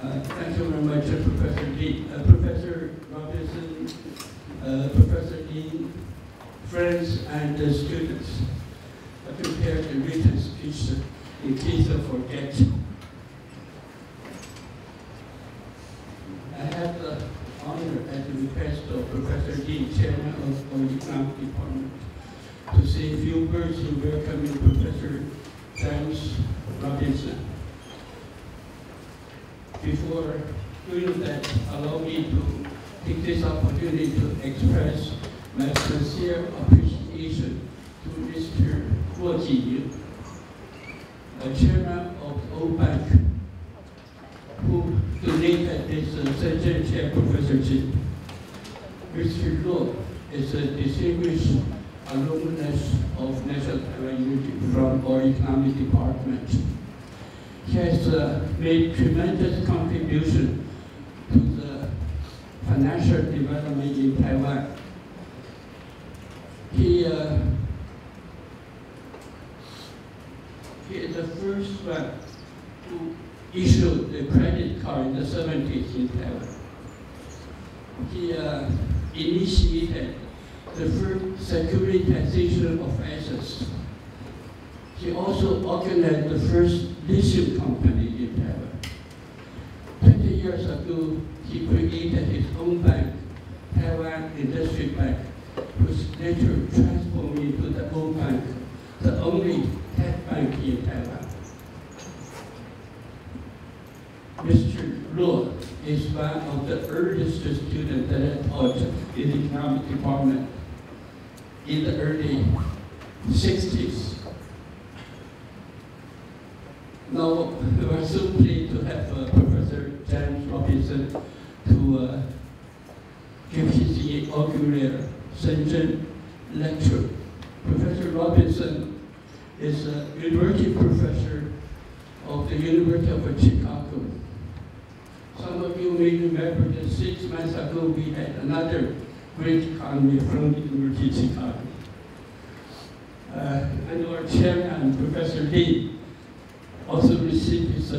Thank you very much, Professor Lee. Professor Robinson, Professor Lee, friends and students. I prepared a written speech in case I forget. I have the honor at the request of Professor Lee, Chairman of the Economic Department, to say a few words in welcoming Professor James Robinson. Before doing that, allow me to take this opportunity to express my sincere appreciation to Mr. Guo Ji, Chairman of the Old Bank, who donated this Son震Chair Professorship. Mr. Luo is a distinguished alumnus of National Taiwan University from our Economic Department. He has made tremendous contribution to the financial development in Taiwan. He is the first one who issued the credit card in the 70s in Taiwan. He initiated the first securitization of assets. He also organized the first lithium company in Taiwan. 20 years ago, he created his own bank, Taiwan Industry Bank, which later transformed into the old bank, the only tech bank in Taiwan. Mr. Luo is one of the earliest students that I taught in the Economic Department in the early 60s. Now, we are so pleased to have Professor James Robinson to give his inaugural Son震lecture. Professor Robinson is a university professor of the University of Chicago. Some of you may remember that 6 months ago we had another great economist from the University of Chicago. And our chairman, Professor Lee, also received his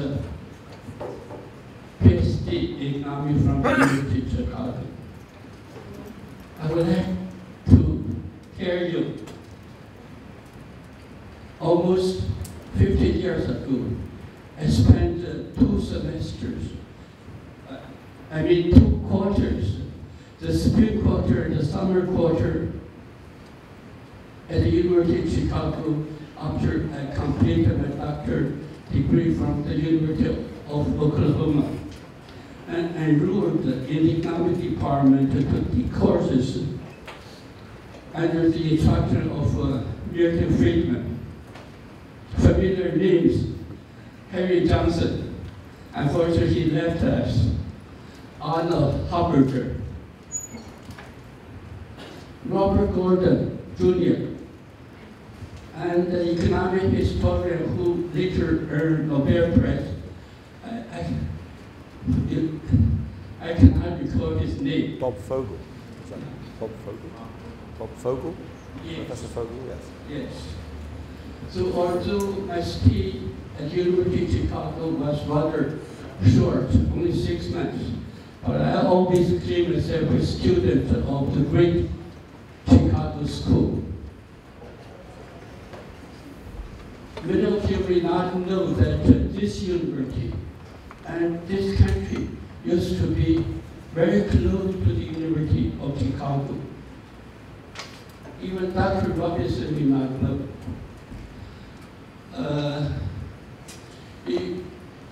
PhD in economics from the University of Chicago. I would like to tell you, almost 50 years ago, I spent 2 semesters, 2 quarters, the spring quarter and the summer quarter at the University of Chicago after I completed my doctorate degree from the University of Oklahoma, and enrolled in the Economic Department to take courses under the instruction of Milton Friedman. Familiar names: Harry Johnson, unfortunately he left us; Arnold Harberger, Robert Gordon Jr., and the economic historian who later earned Nobel Prize. I cannot recall his name. Bob Fogel. Is that Bob Fogel? Bob Fogel? Yes. Professor Fogel, yes. Yes. So although my stay at University of Chicago was rather short, only 6 months, but I always claim myself a student of the great Chicago School. Many of you may not know that this university and this country used to be very close to the University of Chicago. Even Dr. Robinson may not know. The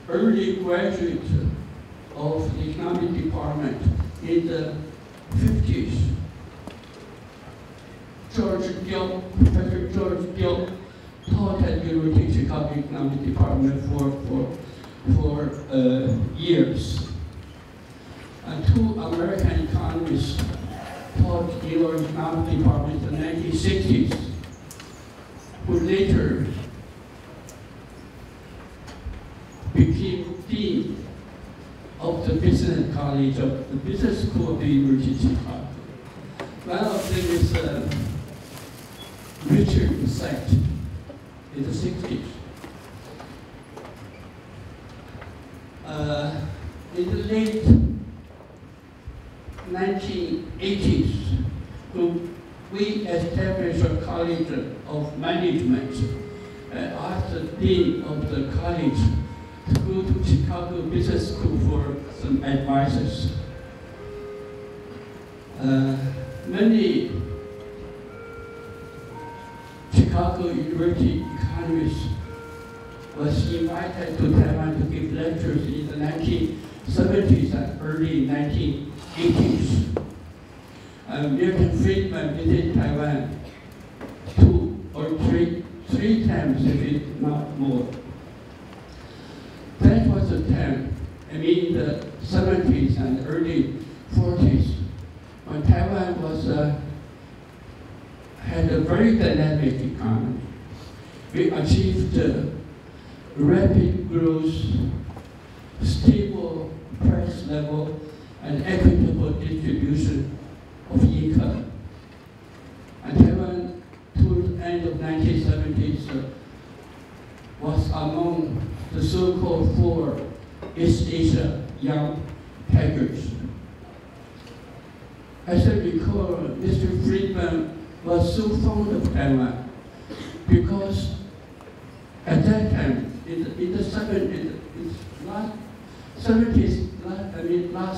early graduate of the Economic Department in the 50s, Professor George Dill, taught at the University of Chicago Economic Department for years. And 2 American economists taught in our Economic Department in the 1960s, who later became dean of the Business College of the Business School of the University of Chicago. One of them is Richard Sachs in the 60s. in the late 1980s, we established a college of management. I asked the dean of the college to go to Chicago Business School for some advices. Many Chicago University economists was invited to Taiwan to give lectures in the 1970s and early 1980s. Milton Friedman visited Taiwan 2 or 3 times, if it's not more. That was the time, I mean the 70s and early 40s, when Taiwan was had a very dynamic economy. We achieved rapid growth, stable price level, and equitable distribution of income. And Taiwan, toward the end of 1970s, was among the so-called 4 East Asia young tigers. As I recall, Mr. Friedman was so fond of Taiwan because at that time, in the 70s, last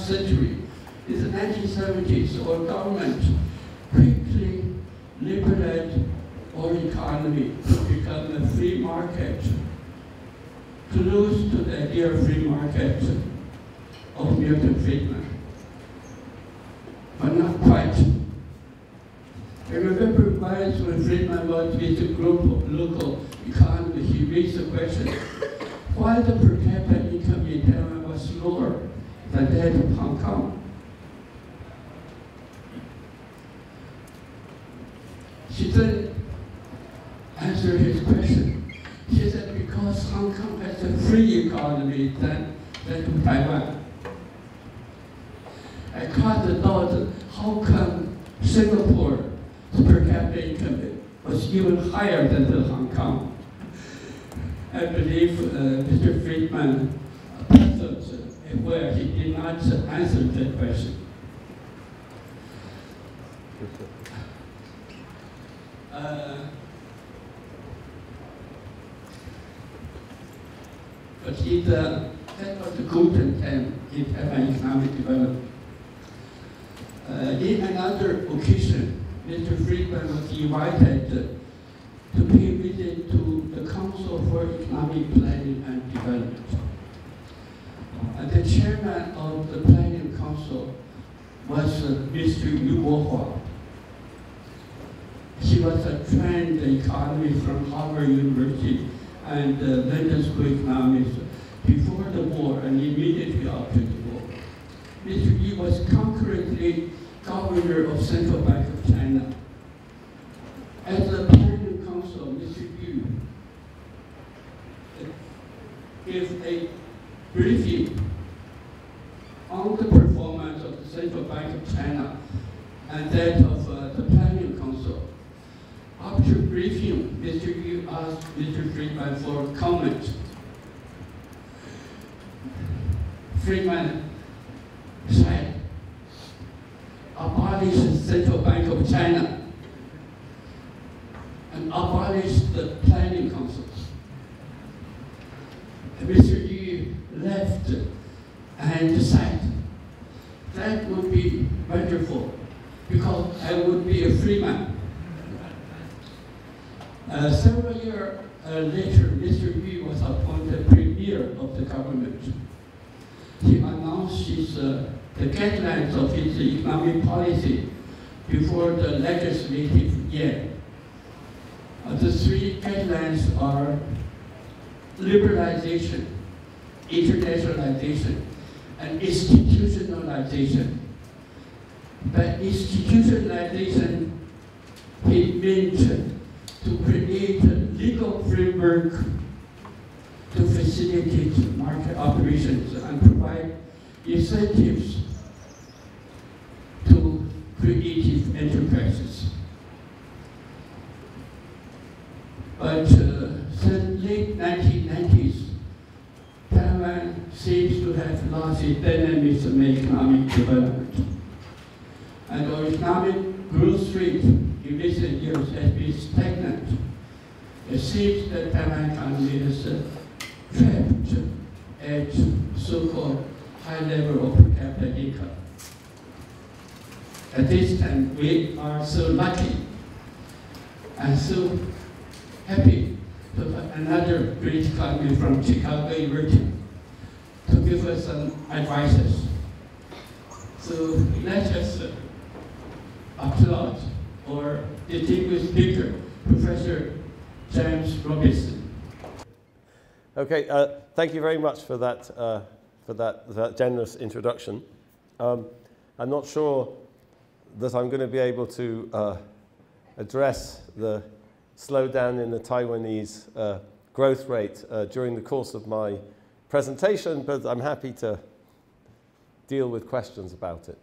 century, in the 1970s, our government quickly liberalized our economy to become a free market, close to the idea of free market of Milton Friedman, but not quite. I remember once when Friedman was with a group of local economists, he raised the question, why the per capita income in Taiwan was lower than that of Hong Kong? She then answered his question. She said, because Hong Kong has a free economy than that of Taiwan. I caught the thought, how come Singapore per capita income was even higher than the Hong Kong? I believe Mr. Friedman puzzled where he did not answer that question. But that was the golden time in Taiwan economic development. In another occasion, Mr. Friedman was invited to pay a visit to the Council for Economic Planning and Development. And the chairman of the Planning Council was Mr. Yu Guohua. He was a trained economist from Harvard University and London School of Economics before the war and immediately after the war. Mr. Yu was concurrently governor of Central Bank of China. At the Planning Council, Mr. Yu gave a briefing on the performance of the Central Bank of China and that of the Planning Council. After briefing, Mr. Yu asked Mr. Friedman for comment. Friedman said, abolish the Central Bank of China and abolish the Planning Council. Mr. Yu left and said, that would be wonderful because I would be a free man. Several years later, Mr. Yu was appointed premier of the government. He announced the guidelines of his economic policy before the legislative year. The 3 guidelines are liberalization, internationalization, and institutionalization. By institutionalization, he meant to create a legal framework to facilitate market operations and provide incentives to creative enterprises. But since late 1990s, Taiwan seems to have lost its dynamism in economic development. And our economic growth rate in recent years has been stagnant. It seems that Taiwan economy is trapped at so-called high level of per capita income. At this time, we are so lucky and so happy to have another great economy from Chicago University to give us some advices. So let's just applaud our distinguished speaker, Professor James Robinson. Okay, thank you very much for that generous introduction. I'm not sure that I'm going to be able to address the slowdown in the Taiwanese growth rate during the course of my presentation, but I'm happy to deal with questions about it.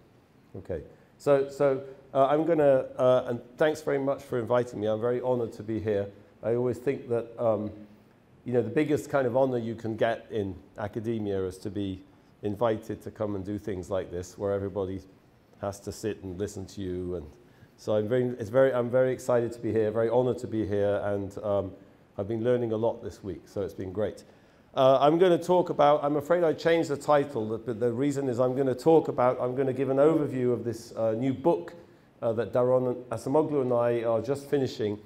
Okay, so I'm going to, and thanks very much for inviting me. I'm very honored to be here. I always think that, you know, the biggest kind of honor you can get in academia is to be invited to come and do things like this, where everybody has to sit and listen to you. And so I'm very excited to be here, very honored to be here, and I've been learning a lot this week, so it's been great. I'm going to talk about, I'm afraid I changed the title, but the reason is I'm going to give an overview of this new book that Daron Acemoglu and I are just finishing,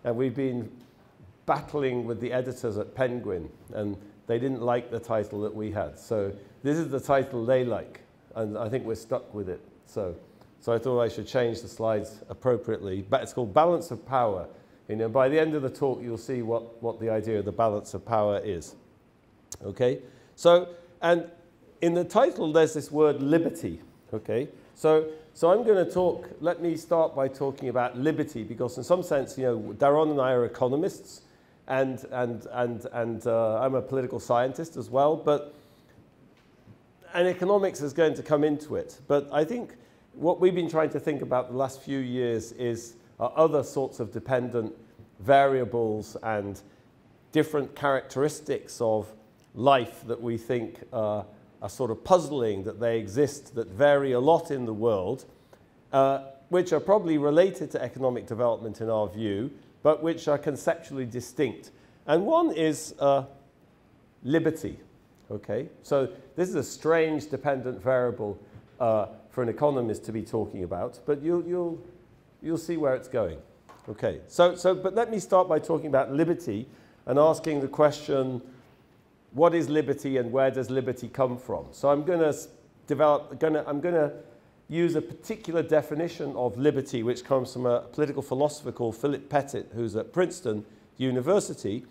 and we've been battling with the editors at Penguin, and they didn't like the title that we had. So this is the title they like, and I think we're stuck with it. So I thought I should change the slides appropriately. But it's called Balance of Power. You know, by the end of the talk, you'll see what the idea of the balance of power is. Okay? So, and in the title, there's this word liberty. Okay? So I'm going to talk, let me start by talking about liberty, because in some sense, you know, Daron and I are economists, and I'm a political scientist as well, and economics is going to come into it. But I think what we've been trying to think about the last few years is other sorts of dependent variables and different characteristics of life that we think are sort of puzzling, that they exist, that vary a lot in the world, which are probably related to economic development in our view, but which are conceptually distinct. And one is liberty. Okay, so this is a strange dependent variable for an economist to be talking about, but you'll see where it's going. Okay, but let me start by talking about liberty and asking the question, what is liberty and where does liberty come from? So I'm going to use a particular definition of liberty, which comes from a political philosopher called Philip Pettit, who's at Princeton University.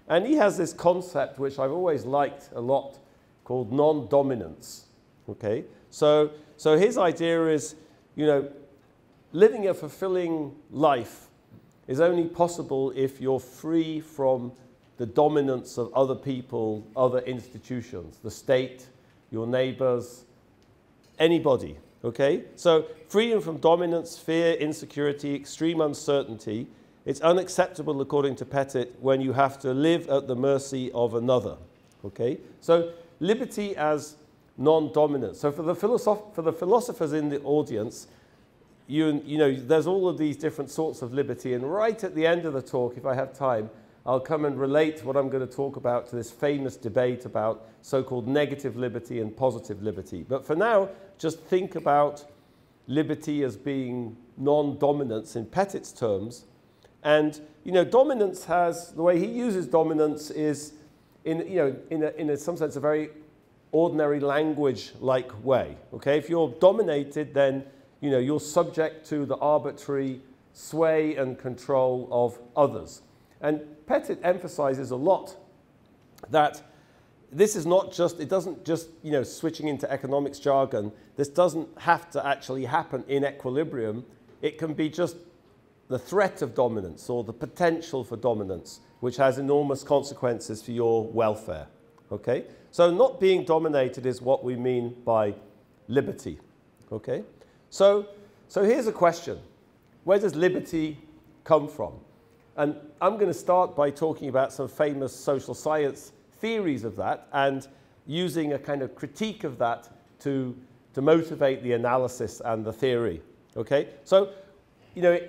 And he has this concept, which I've always liked a lot, called non-dominance. Okay? So his idea is, you know, living a fulfilling life is only possible if you're free from the dominance of other people, other institutions, the state, your neighbors, anybody. Okay? So freedom from dominance, fear, insecurity, extreme uncertainty. It's unacceptable, according to Pettit, when you have to live at the mercy of another. Okay? So liberty as non-dominance. So for the philosophers in the audience, you know, there's all of these different sorts of liberty. And right at the end of the talk, if I have time, I'll come and relate what I'm going to talk about to this famous debate about so-called negative liberty and positive liberty. But for now, just think about liberty as being non-dominance in Pettit's terms. And, you know, dominance has, the way he uses dominance is in some sense a very ordinary language-like way. Okay? If you're dominated, then, you know, you're subject to the arbitrary sway and control of others. And Pettit emphasizes a lot that this is not just, it doesn't just, you know, switching into economics jargon, this doesn't have to actually happen in equilibrium. It can be just the threat of dominance or the potential for dominance, which has enormous consequences for your welfare. Okay? So not being dominated is what we mean by liberty. Okay? So here's a question. Where does liberty come from? And I'm going to start by talking about some famous social science theories of that. And using a kind of critique of that to motivate the analysis and the theory. Okay, so, you know,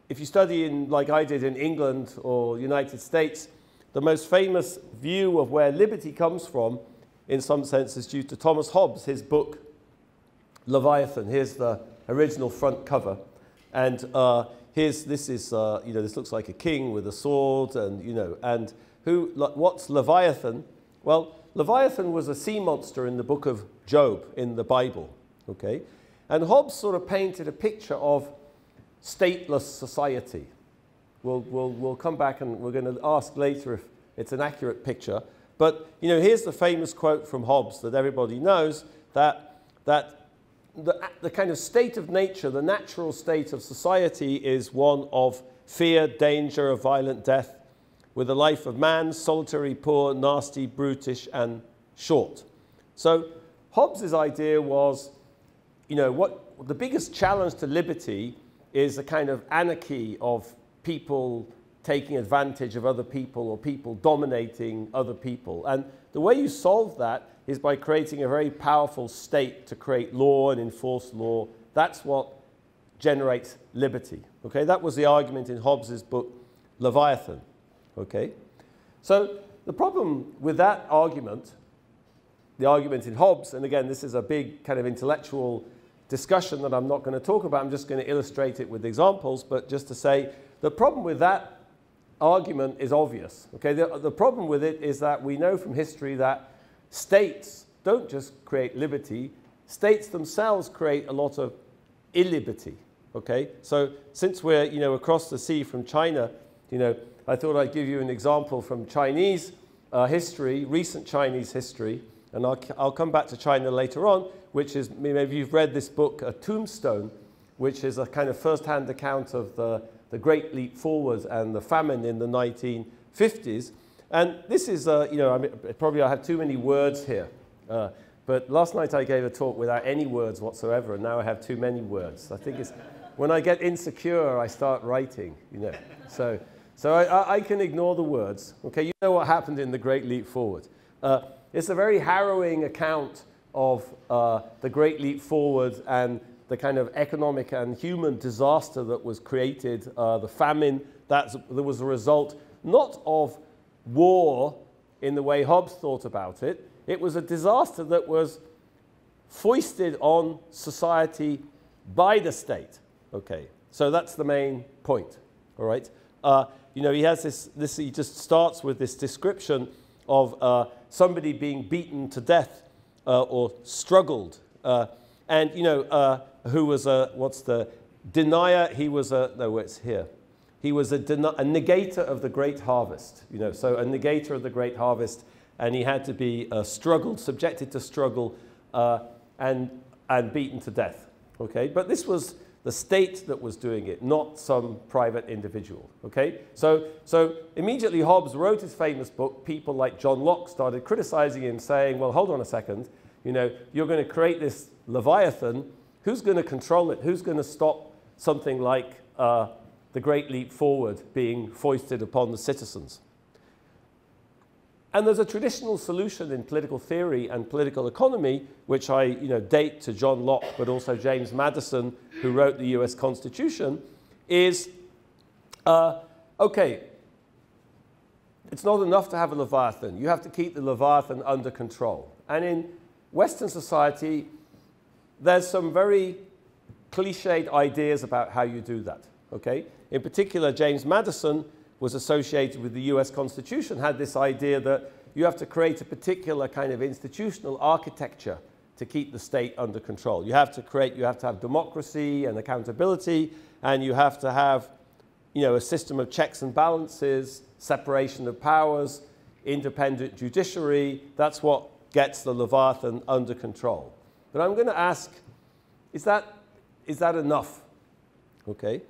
if you study like I did in England or United States, the most famous view of where liberty comes from, in some sense, is due to Thomas Hobbes, his book Leviathan. Here's the original front cover, and this looks like a king with a sword, and and what's Leviathan? Well, Leviathan was a sea monster in the book of Job in the Bible. Okay, and Hobbes sort of painted a picture of stateless society. We'll come back and we're going to ask later if it's an accurate picture. But here's the famous quote from Hobbes that everybody knows, that the kind of state of nature, the natural state of society, is one of fear, danger of violent death, with a life of man, solitary, poor, nasty, brutish, and short. So Hobbes's idea was, what the biggest challenge to liberty is a kind of anarchy of people taking advantage of other people or people dominating other people. And the way you solve that is by creating a very powerful state to create law and enforce law. That's what generates liberty. Okay, that was the argument in Hobbes's book, Leviathan. Okay, so the problem with that argument, the argument in Hobbes, and again, this is a big kind of intellectual discussion that I'm not going to talk about. I'm just going to illustrate it with examples, but just to say the problem with that argument is obvious. Okay, the problem with it is that we know from history that states don't just create liberty, states themselves create a lot of illiberty. Okay, so since we're across the sea from China, I thought I'd give you an example from Chinese history, recent Chinese history, and I'll come back to China later on, which is, maybe you've read this book, A Tombstone, which is a kind of first-hand account of the Great Leap Forward and the famine in the 1950s. And this is, probably I have too many words here, but last night I gave a talk without any words whatsoever, and now I have too many words. I think it's, when I get insecure, I start writing, So I can ignore the words. Okay, you know what happened in the Great Leap Forward. It's a very harrowing account of the Great Leap Forward and the kind of economic and human disaster that was created, the famine that was a result not of war in the way Hobbes thought about it. It was a disaster that was foisted on society by the state. Okay, so that's the main point. All right. He has this. He just starts with this description of somebody being beaten to death or struggled, and who was what's the denier? He was it's here. He was a negator of the great harvest. So a negator of the great harvest, and he had to be subjected to struggle, and beaten to death. Okay, but this was the state that was doing it, not some private individual. Okay, so immediately Hobbes wrote his famous book. People like John Locke started criticizing him, saying, well, hold on a second, you're going to create this Leviathan. Who's going to control it? Who's going to stop something like the Great Leap Forward being foisted upon the citizens? And there's a traditional solution in political theory and political economy, which I date to John Locke, but also James Madison, who wrote the US Constitution, is, okay, it's not enough to have a Leviathan. You have to keep the Leviathan under control. And in Western society, there's some very cliched ideas about how you do that. Okay? In particular, James Madison was associated with the US Constitution, had this idea that you have to create a particular kind of institutional architecture to keep the state under control. You have to have democracy and accountability, and you have to have, a system of checks and balances, separation of powers, independent judiciary. That's what gets the Leviathan under control. But I'm going to ask, is that enough? Okay?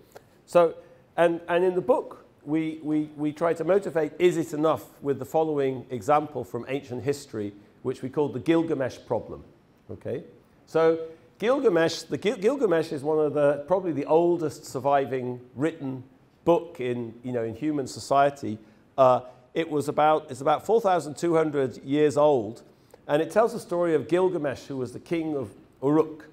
So, and in the book, we try to motivate, is it enough, with the following example from ancient history, which we call the Gilgamesh problem. Okay? So Gilgamesh is one of probably the oldest surviving written book in human society. it's about 4,200 years old, and it tells the story of Gilgamesh, who was the king of Uruk,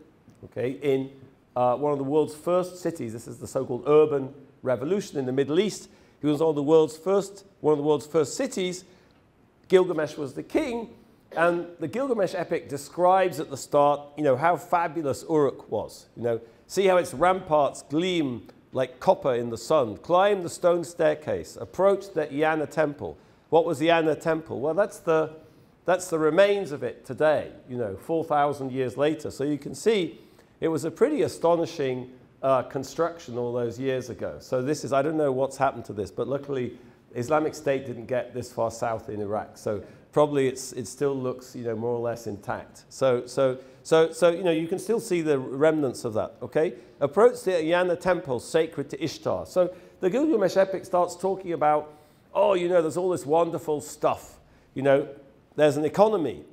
okay, in one of the world's first cities. This is the so-called urban revolution in the Middle East. He was one of the world's first cities. Gilgamesh was the king, and the Gilgamesh epic describes at the start, how fabulous Uruk was. See how its ramparts gleam like copper in the sun. Climb the stone staircase. Approach the Eanna temple. What was the Eanna temple? Well, that's the remains of it today, 4,000 years later. So you can see it was a pretty astonishing construction all those years ago. So this is, I don't know what's happened to this, but luckily Islamic State didn't get this far south in Iraq. So probably it still looks, more or less intact. So you can still see the remnants of that, okay? Approach the Eanna temple, sacred to Ishtar. So the Gilgamesh epic starts talking about, there's all this wonderful stuff. There's an economy,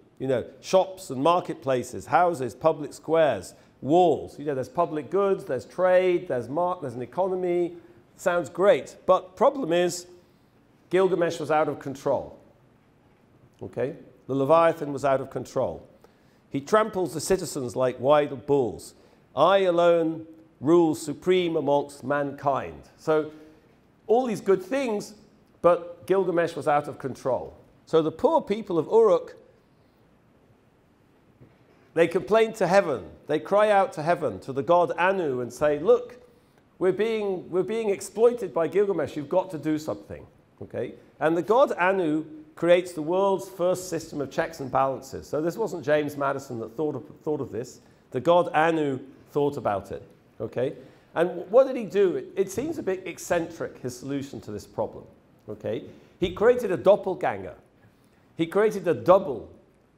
shops and marketplaces, houses, public squares, walls. There's public goods, there's trade, there's an economy. Sounds great. But problem is, Gilgamesh was out of control. Okay? The Leviathan was out of control. He tramples the citizens like wild bulls. I alone rule supreme amongst mankind. So all these good things, but Gilgamesh was out of control. So the poor people of Uruk, they complain to heaven. They cry out to heaven, to the god Anu, and say, look, we're being exploited by Gilgamesh. You've got to do something. Okay? And the god Anu creates the world's first system of checks and balances. So this wasn't James Madison that thought of this. The god Anu thought about it. Okay? And what did he do? It seems a bit eccentric, his solution to this problem. Okay? He created a doppelganger. He created a double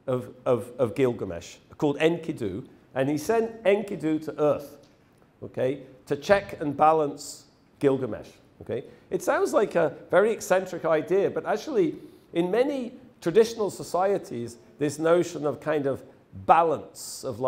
of Gilgamesh called Enkidu, and he sent Enkidu to Earth, okay, to check and balance Gilgamesh. Okay? It sounds like a very eccentric idea, but actually, in many traditional societies, this notion of kind of balance, of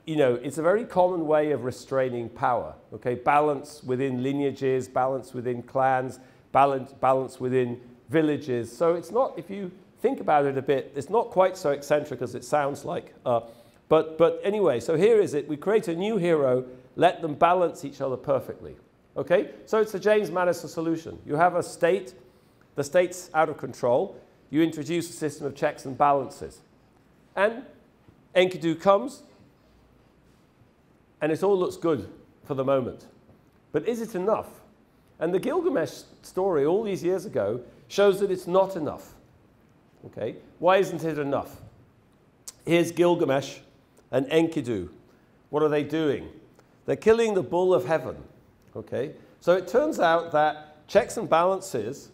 it's a very common way of restraining power. Okay? Balance within lineages, balance within clans, balance within villages. So it's not, if you think about it a bit, it's not quite so eccentric as it sounds like. But anyway, so here is it. We create a new hero, let them balance each other perfectly. Okay? So it's the James Madison solution. You have a state, the state's out of control. You introduce a system of checks and balances. And Enkidu comes, and it all looks good for the moment. But is it enough? And the Gilgamesh story all these years ago shows that it's not enough. Okay? Why isn't it enough? Here's Gilgamesh and Enkidu. What are they doing? They're killing the bull of heaven. Okay? So it turns out that checks and balances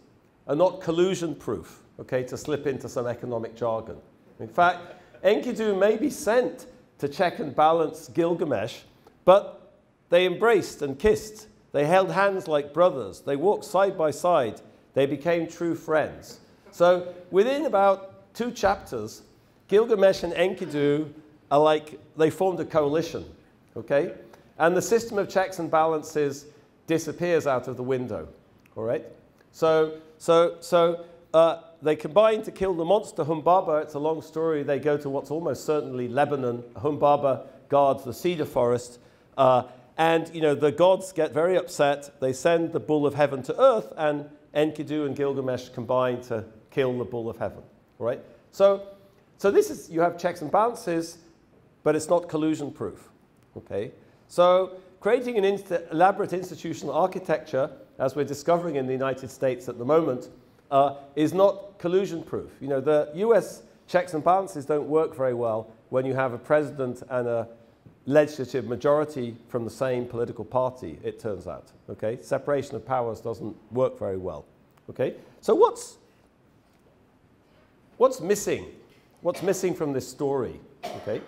are not collusion-proof, okay, to slip into some economic jargon. In fact, Enkidu may be sent to check and balance Gilgamesh, but they embraced and kissed. They held hands like brothers. They walked side by side. They became true friends. So within about 2 chapters, Gilgamesh and Enkidu are like, they formed a coalition, okay? And the system of checks and balances disappears out of the window, all right? So they combine to kill the monster Humbaba. It's a long story. They go to what's almost certainly Lebanon. Humbaba guards the cedar forest. And the gods get very upset. They send the bull of heaven to earth, and Enkidu and Gilgamesh combine to kill the bull of heaven, all right? So this is, you have checks and balances, but it's not collusion-proof, okay? So creating an elaborate institutional architecture, as we're discovering in the United States at the moment, is not collusion-proof. The US checks and balances don't work very well when you have a president and a legislative majority from the same political party, it turns out. Okay? Separation of powers doesn't work very well. Okay? So what's missing? What's missing from this story? Okay?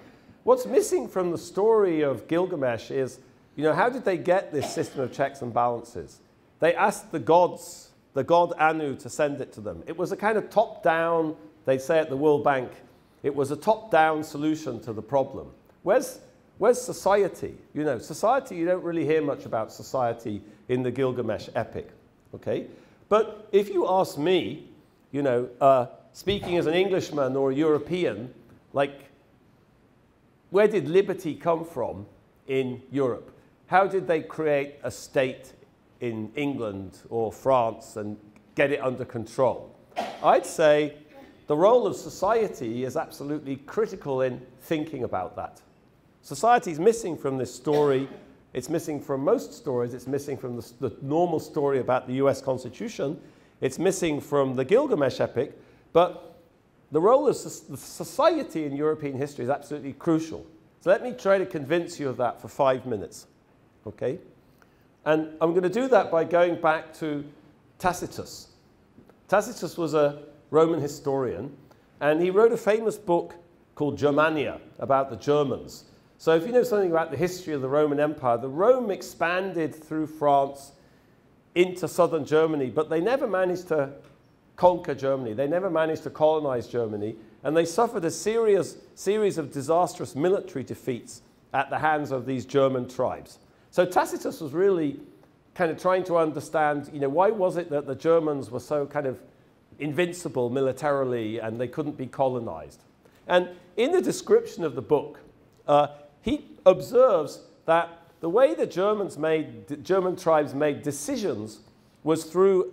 What's missing from the story of Gilgamesh is, how did they get this system of checks and balances? They asked the gods, the god Anu, to send it to them. It was a kind of top-down, they say at the World Bank, it was a top-down solution to the problem. Where's society? Society, you don't really hear much about society in the Gilgamesh epic, okay? But if you ask me, you know, speaking as an Englishman or a European, like, where did liberty come from in Europe? How did they create a state in England or France and get it under control? I'd say the role of society is absolutely critical in thinking about that. Society is missing from this story. It's missing from most stories. It's missing from the normal story about the US Constitution. It's missing from the Gilgamesh epic. But the role of society in European history is absolutely crucial. So let me try to convince you of that for 5 minutes. Okay? And I'm going to do that by going back to Tacitus. Tacitus was a Roman historian, and he wrote a famous book called Germania about the Germans. So if you know something about the history of the Roman Empire, the Rome expanded through France into southern Germany, but they never managed to conquer Germany. They never managed to colonize Germany, and they suffered a series of disastrous military defeats at the hands of these German tribes. So Tacitus was really kind of trying to understand, you know, why was it that the Germans were so kind of invincible militarily and they couldn't be colonized? And in the description of the book, he observes that the way the German tribes made decisions was through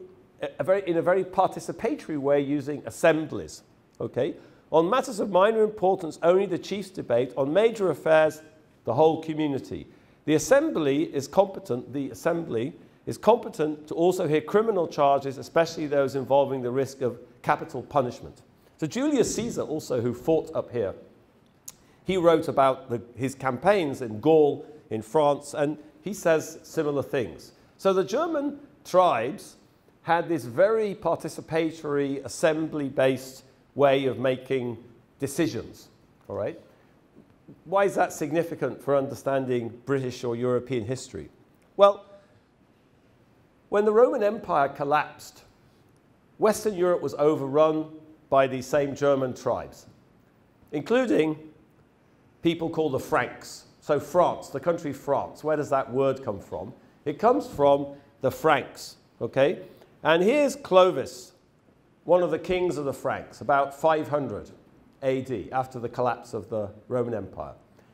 in a very participatory way using assemblies. Okay? On matters of minor importance, only the chiefs debate. On major affairs, the whole community. The assembly is competent to also hear criminal charges, especially those involving the risk of capital punishment. So Julius Caesar, also, who fought up here, he wrote about his campaigns in Gaul, in France, and he says similar things. So the German tribes had this very participatory, assembly-based way of making decisions, all right? Why is that significant for understanding British or European history? Well, when the Roman Empire collapsed, Western Europe was overrun by these same German tribes, including people called the Franks. So France, the country France, where does that word come from? It comes from the Franks, okay? And here's Clovis, one of the kings of the Franks, about 500 AD, after the collapse of the Roman Empire.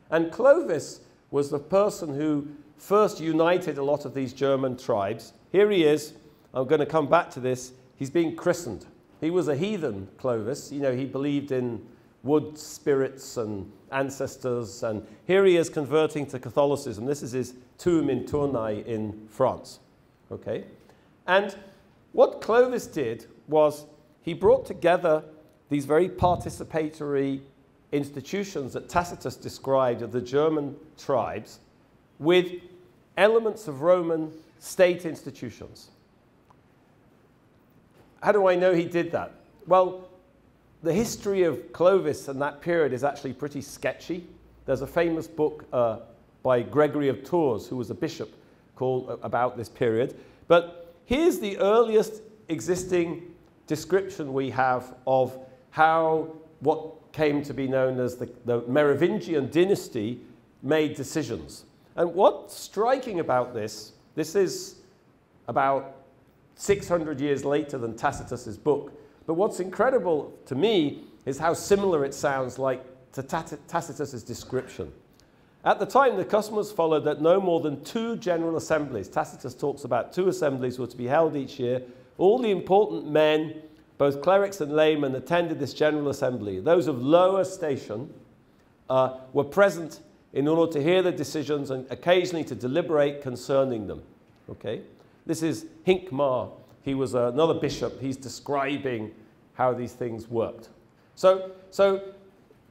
And Clovis was the person who first united a lot of these German tribes. Here he is. I'm going to come back to this. He's being christened. He was a heathen, Clovis. You know, he believed in wood spirits and ancestors. And here he is converting to Catholicism. This is his tomb in Tournai in France. Okay? And what Clovis did was he brought together these very participatory institutions that Tacitus described of the German tribes with elements of Roman state institutions. How do I know he did that? Well, the history of Clovis and that period is actually pretty sketchy. There's a famous book by Gregory of Tours, who was a bishop, called about this period. But here's the earliest existing description we have of how what came to be known as the Merovingian dynasty made decisions. And what's striking about this is about 600 years later than Tacitus's book. But what's incredible to me is how similar it sounds like to Tacitus's description. At the time, the custom was followed that no more than 2 general assemblies, Tacitus talks about 2 assemblies, were to be held each year. All the important men, both clerics and laymen, attended this general assembly. Those of lower station were present in order to hear the decisions and occasionally to deliberate concerning them. Okay? This is Hincmar. He was another bishop. He's describing how these things worked. So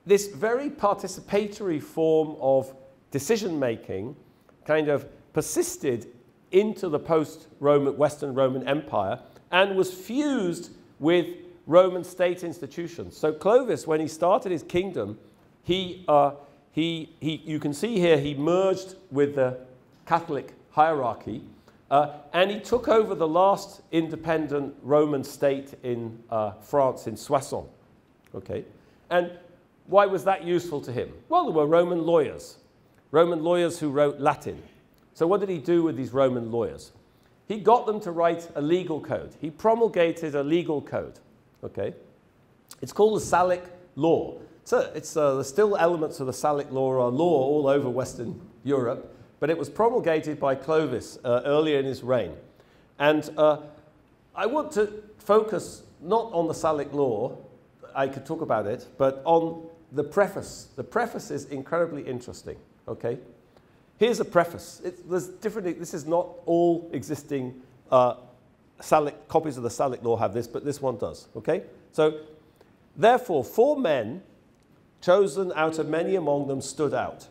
this very participatory form of decision-making kind of persisted into the post-Roman, Western Roman Empire and was fused with Roman state institutions. So Clovis, when he started his kingdom, you can see here he merged with the Catholic hierarchy, and he took over the last independent Roman state in France, in Soissons. Okay? And why was that useful to him? Well, there were Roman lawyers who wrote Latin. So what did he do with these Roman lawyers? He got them to write a legal code. He promulgated a legal code. Okay? It's called the Salic Law. So the still elements of the Salic Law are law all over Western Europe, but it was promulgated by Clovis earlier in his reign. And I want to focus not on the Salic Law, I could talk about it, but on the preface. The preface is incredibly interesting, okay? Here's a preface. This is not all existing copies of the Salic Law have this, but this one does, okay? So, therefore, 4 men chosen out of many among them stood out.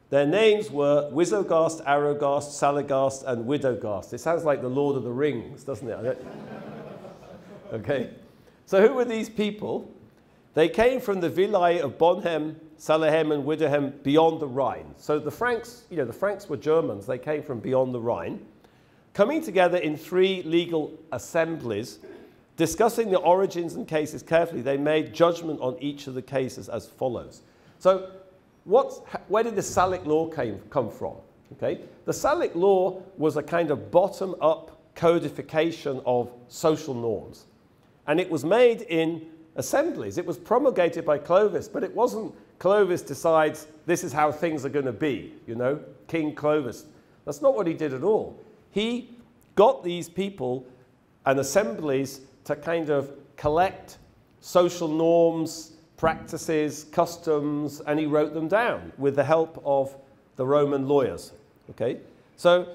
Their names were Wisogast, Arrogast, Saligast, and Widogast. It sounds like the Lord of the Rings, doesn't it? Okay. So who were these people? They came from the villae of Bonhem, Salahem, and Widerhem beyond the Rhine. So the Franks, the Franks were Germans. They came from beyond the Rhine, coming together in 3 legal assemblies, discussing the origins and cases carefully. They made judgment on each of the cases as follows. So where did the Salic Law come from? Okay? The Salic Law was a kind of bottom-up codification of social norms. And it was made in assemblies. It was promulgated by Clovis, but it wasn't Clovis decides this is how things are going to be, King Clovis. That's not what he did at all. He got these people and assemblies to kind of collect social norms, practices, customs, and he wrote them down with the help of the Roman lawyers. Okay? So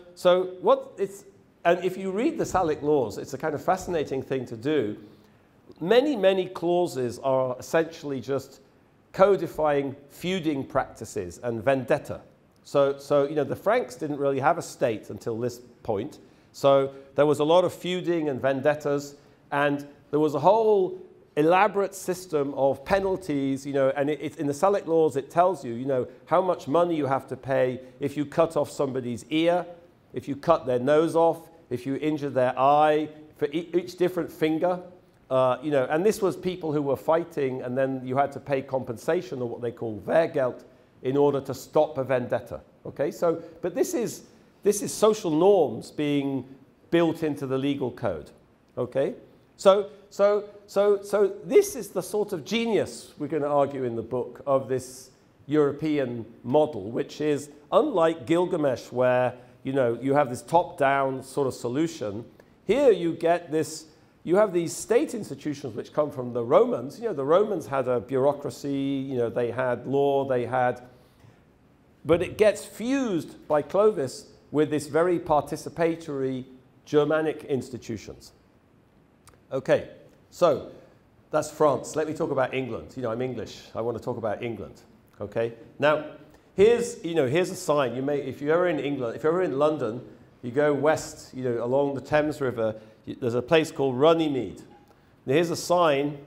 and if you read the Salic Laws, it's a kind of fascinating thing to do. Many, many clauses are essentially just codifying feuding practices and vendetta. So the Franks didn't really have a state until this point. So there was a lot of feuding and vendettas, and there was a whole elaborate system of penalties, and in the Salic Laws it tells you, how much money you have to pay if you cut off somebody's ear, if you cut their nose off, if you injure their eye, for each different finger. And this was people who were fighting, and then you had to pay compensation, or what they call Wehrgeld, in order to stop a vendetta. Okay, but this is social norms being built into the legal code. Okay, so this is the sort of genius, we're going to argue in the book, of this European model, which is unlike Gilgamesh, where you have this top-down sort of solution. Here you get this. You have these state institutions which come from the Romans. The Romans had a bureaucracy, they had law, but it gets fused by Clovis with this very participatory Germanic institutions. Okay, so that's France. Let me talk about England. I'm English. I want to talk about England. Okay, now here's a sign. If you're ever in England, if you're ever in London, you go west, along the Thames River. There's a place called Runnymede. Now here's a sign.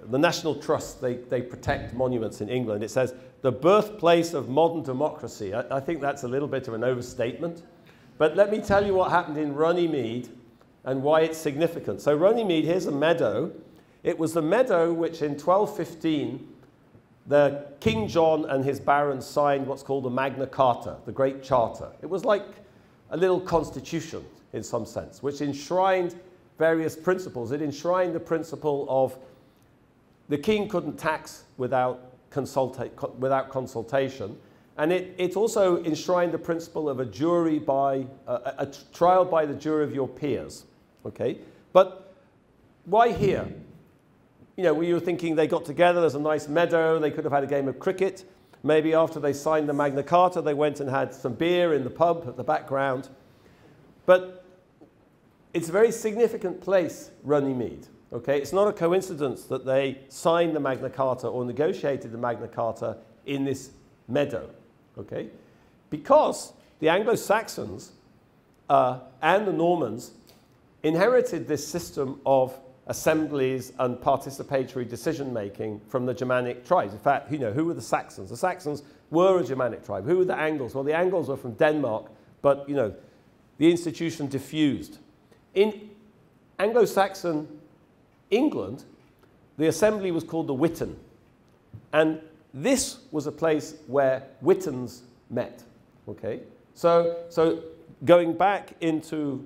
The National Trust, they protect monuments in England. It says, the birthplace of modern democracy. I think that's a little bit of an overstatement. But let me tell you what happened in Runnymede and why it's significant. So Runnymede, here's a meadow. It was the meadow which in 1215, the King John and his barons signed what's called the Magna Carta, the Great Charter. It was like a little constitution in some sense, which enshrined various principles. It enshrined the principle of the king couldn't tax without consultation. And it also enshrined the principle of a jury a trial by the jury of your peers. Okay? But why here? We were thinking they got together, there's a nice meadow, they could have had a game of cricket. Maybe after they signed the Magna Carta, they went and had some beer in the pub at the background. But it's a very significant place, Runnymede. Okay? It's not a coincidence that they signed the Magna Carta or negotiated the Magna Carta in this meadow. Okay? Because the Anglo-Saxons and the Normans inherited this system of assemblies and participatory decision-making from the Germanic tribes. In fact, who were the Saxons? The Saxons were a Germanic tribe. Who were the Angles? Well, the Angles were from Denmark, but, the institution diffused. In Anglo-Saxon England, the assembly was called the Witan. And this was a place where Witans met. Okay? So going back into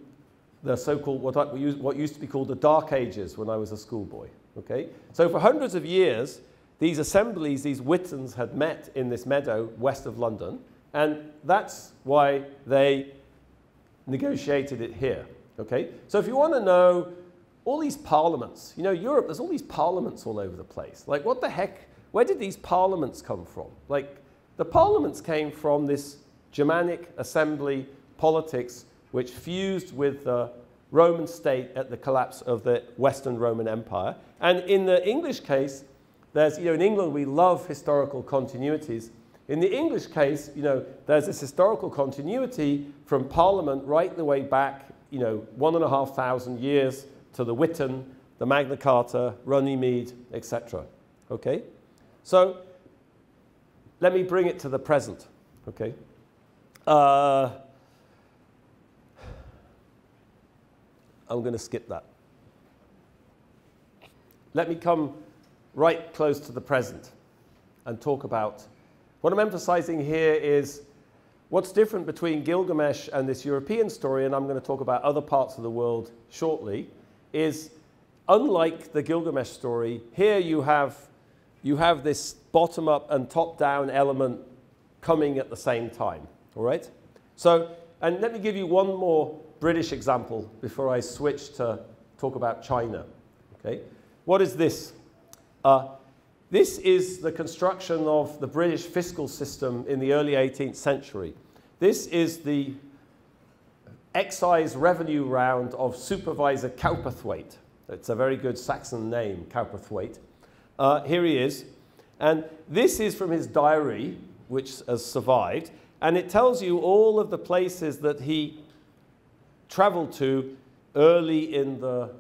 the so-called, what used to be called the Dark Ages when I was a schoolboy. Okay? So for hundreds of years, these assemblies, these Wittens had met in this meadow west of London, and that's why they negotiated it here. Okay? So if you want to know all these parliaments, you know, Europe, there's all these parliaments all over the place. Like, what the heck, where did these parliaments come from? Like, the parliaments came from this Germanic assembly politics which fused with the Roman state at the collapse of the Western Roman Empire. And in the English case, there's, you know, in England we love historical continuities. In the English case, you know, there's this historical continuity from Parliament right the way back, you know, 1,500 years to the Witten, the Magna Carta, Runnymede, etc. Okay? So let me bring it to the present. Okay? I'm going to skip that. Let me come right close to the present and talk about what I'm emphasizing here is what's different between Gilgamesh and this European story, and I'm going to talk about other parts of the world shortly, is unlike the Gilgamesh story, here you have this bottom-up and top-down element coming at the same time. All right? So, and let me give you one more British example before I switch to talk about China. Okay? What is this? This is the construction of the British fiscal system in the early 18th century. This is the excise revenue round of Supervisor Cowperthwaite. It's a very good Saxon name, Cowperthwaite. Here he is. And this is from his diary, which has survived. And it tells you all of the places that he traveled to early in the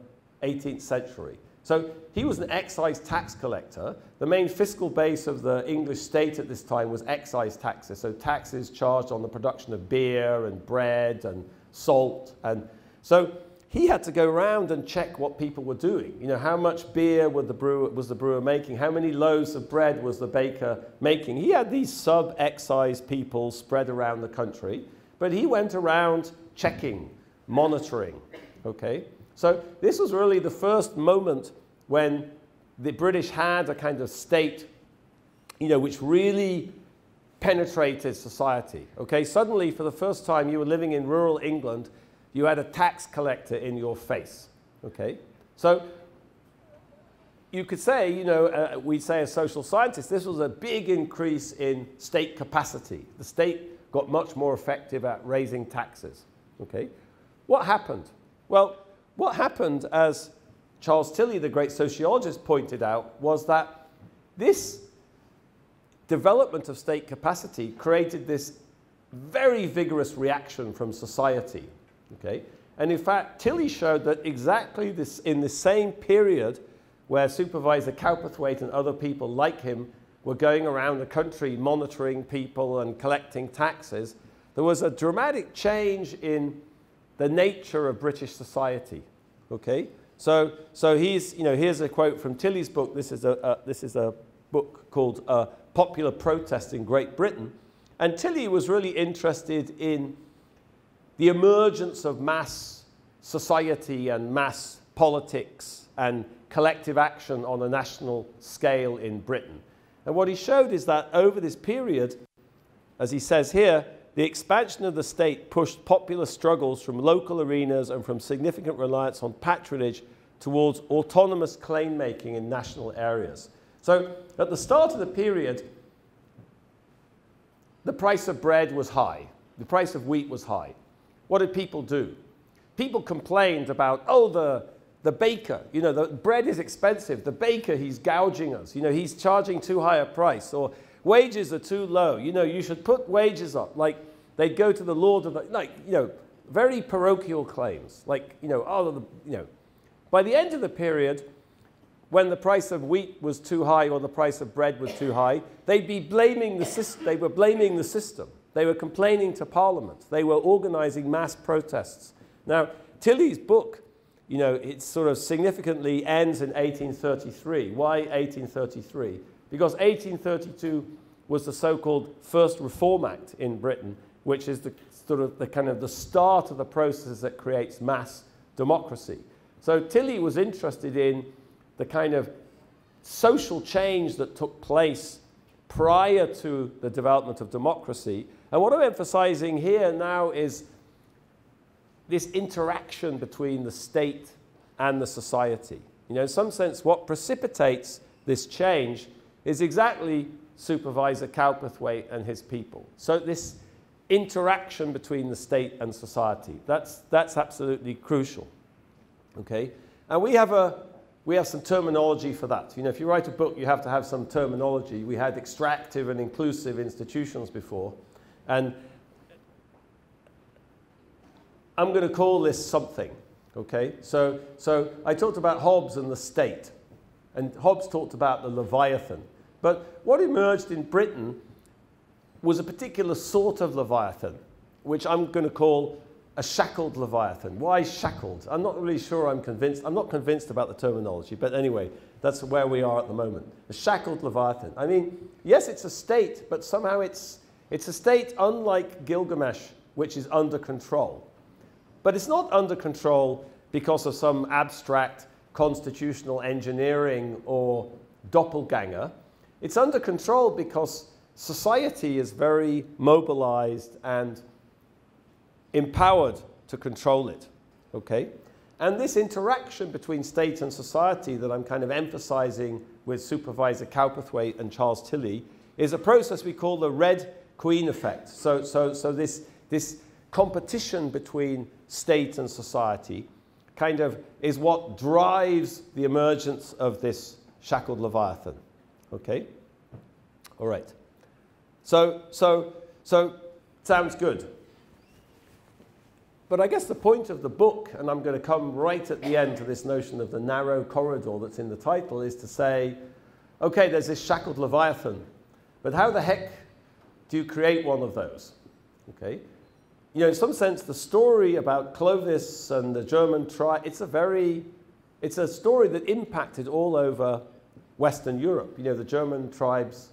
18th century. So he was an excise tax collector. The main fiscal base of the English state at this time was excise taxes, so taxes charged on the production of beer and bread and salt. And so he had to go around and check what people were doing. You know, how much beer was the brewer making? How many loaves of bread was the baker making? He had these sub-excise people spread around the country, but he went around checking, monitoring, okay? So this was really the first moment when the British had a kind of state, you know, which really penetrated society. Okay, suddenly for the first time you were living in rural England, you had a tax collector in your face. Okay, so you could say, you know, we'd say as social scientists, this was a big increase in state capacity. The state got much more effective at raising taxes. Okay, what happened? Well, what happened, as Charles Tilly, the great sociologist, pointed out, was that this development of state capacity created this very vigorous reaction from society. Okay? And in fact, Tilly showed that exactly this, in the same period where Supervisor Cowperthwaite and other people like him were going around the country monitoring people and collecting taxes, there was a dramatic change in the nature of British society. Okay, so he's, you know, here's a quote from Tilly's book. This is a book called Popular Protest in Great Britain, and Tilly was really interested in the emergence of mass society and mass politics and collective action on a national scale in Britain. And what he showed is that over this period, as he says here, the expansion of the state pushed popular struggles from local arenas and from significant reliance on patronage towards autonomous claim-making in national areas. So at the start of the period, the price of bread was high. The price of wheat was high. What did people do? People complained about, oh, the baker, you know, the bread is expensive. The baker, he's gouging us. You know, he's charging too high a price. Or wages are too low. You know, you should put wages up. Like, they'd go to the Lord of the, like, you know, very parochial claims. Like, you know, oh, you know. By the end of the period, when the price of wheat was too high or the price of bread was too high, they'd be blaming the system. They were blaming the system. They were complaining to Parliament. They were organizing mass protests. Now, Tilly's book, you know, it sort of significantly ends in 1833. Why 1833? Because 1832 was the so-called First Reform Act in Britain, which is the sort of the kind of the start of the process that creates mass democracy. So Tilly was interested in the kind of social change that took place prior to the development of democracy. And what I'm emphasizing here now is this interaction between the state and the society. You know, in some sense, what precipitates this change is exactly Supervisor Cowperthwaite and his people. So this interaction between the state and society, that's absolutely crucial. Okay? And we have some terminology for that. You know, if you write a book, you have to have some terminology. We had extractive and inclusive institutions before. And I'm going to call this something. Okay? So I talked about Hobbes and the state. And Hobbes talked about the Leviathan. But what emerged in Britain was a particular sort of Leviathan, which I'm going to call a shackled Leviathan. Why shackled? I'm not really sure I'm convinced. I'm not convinced about the terminology, but anyway, that's where we are at the moment. A shackled Leviathan. I mean, yes, it's a state, but somehow it's a state unlike Gilgamesh, which is under control. But it's not under control because of some abstract constitutional engineering or doppelganger. It's under control because society is very mobilized and empowered to control it, okay? And this interaction between state and society that I'm kind of emphasizing with Supervisor Cowperthwaite and Charles Tilly is a process we call the Red Queen effect. So this competition between state and society kind of is what drives the emergence of this shackled Leviathan, okay? All right. So sounds good. But I guess the point of the book, and I'm going to come right at the end to this notion of the narrow corridor that's in the title, is to say, okay, there's this shackled Leviathan, but how the heck do you create one of those? Okay? You know, in some sense, the story about Clovis and the German tribe, it's a story that impacted all over Western Europe. You know, the German tribes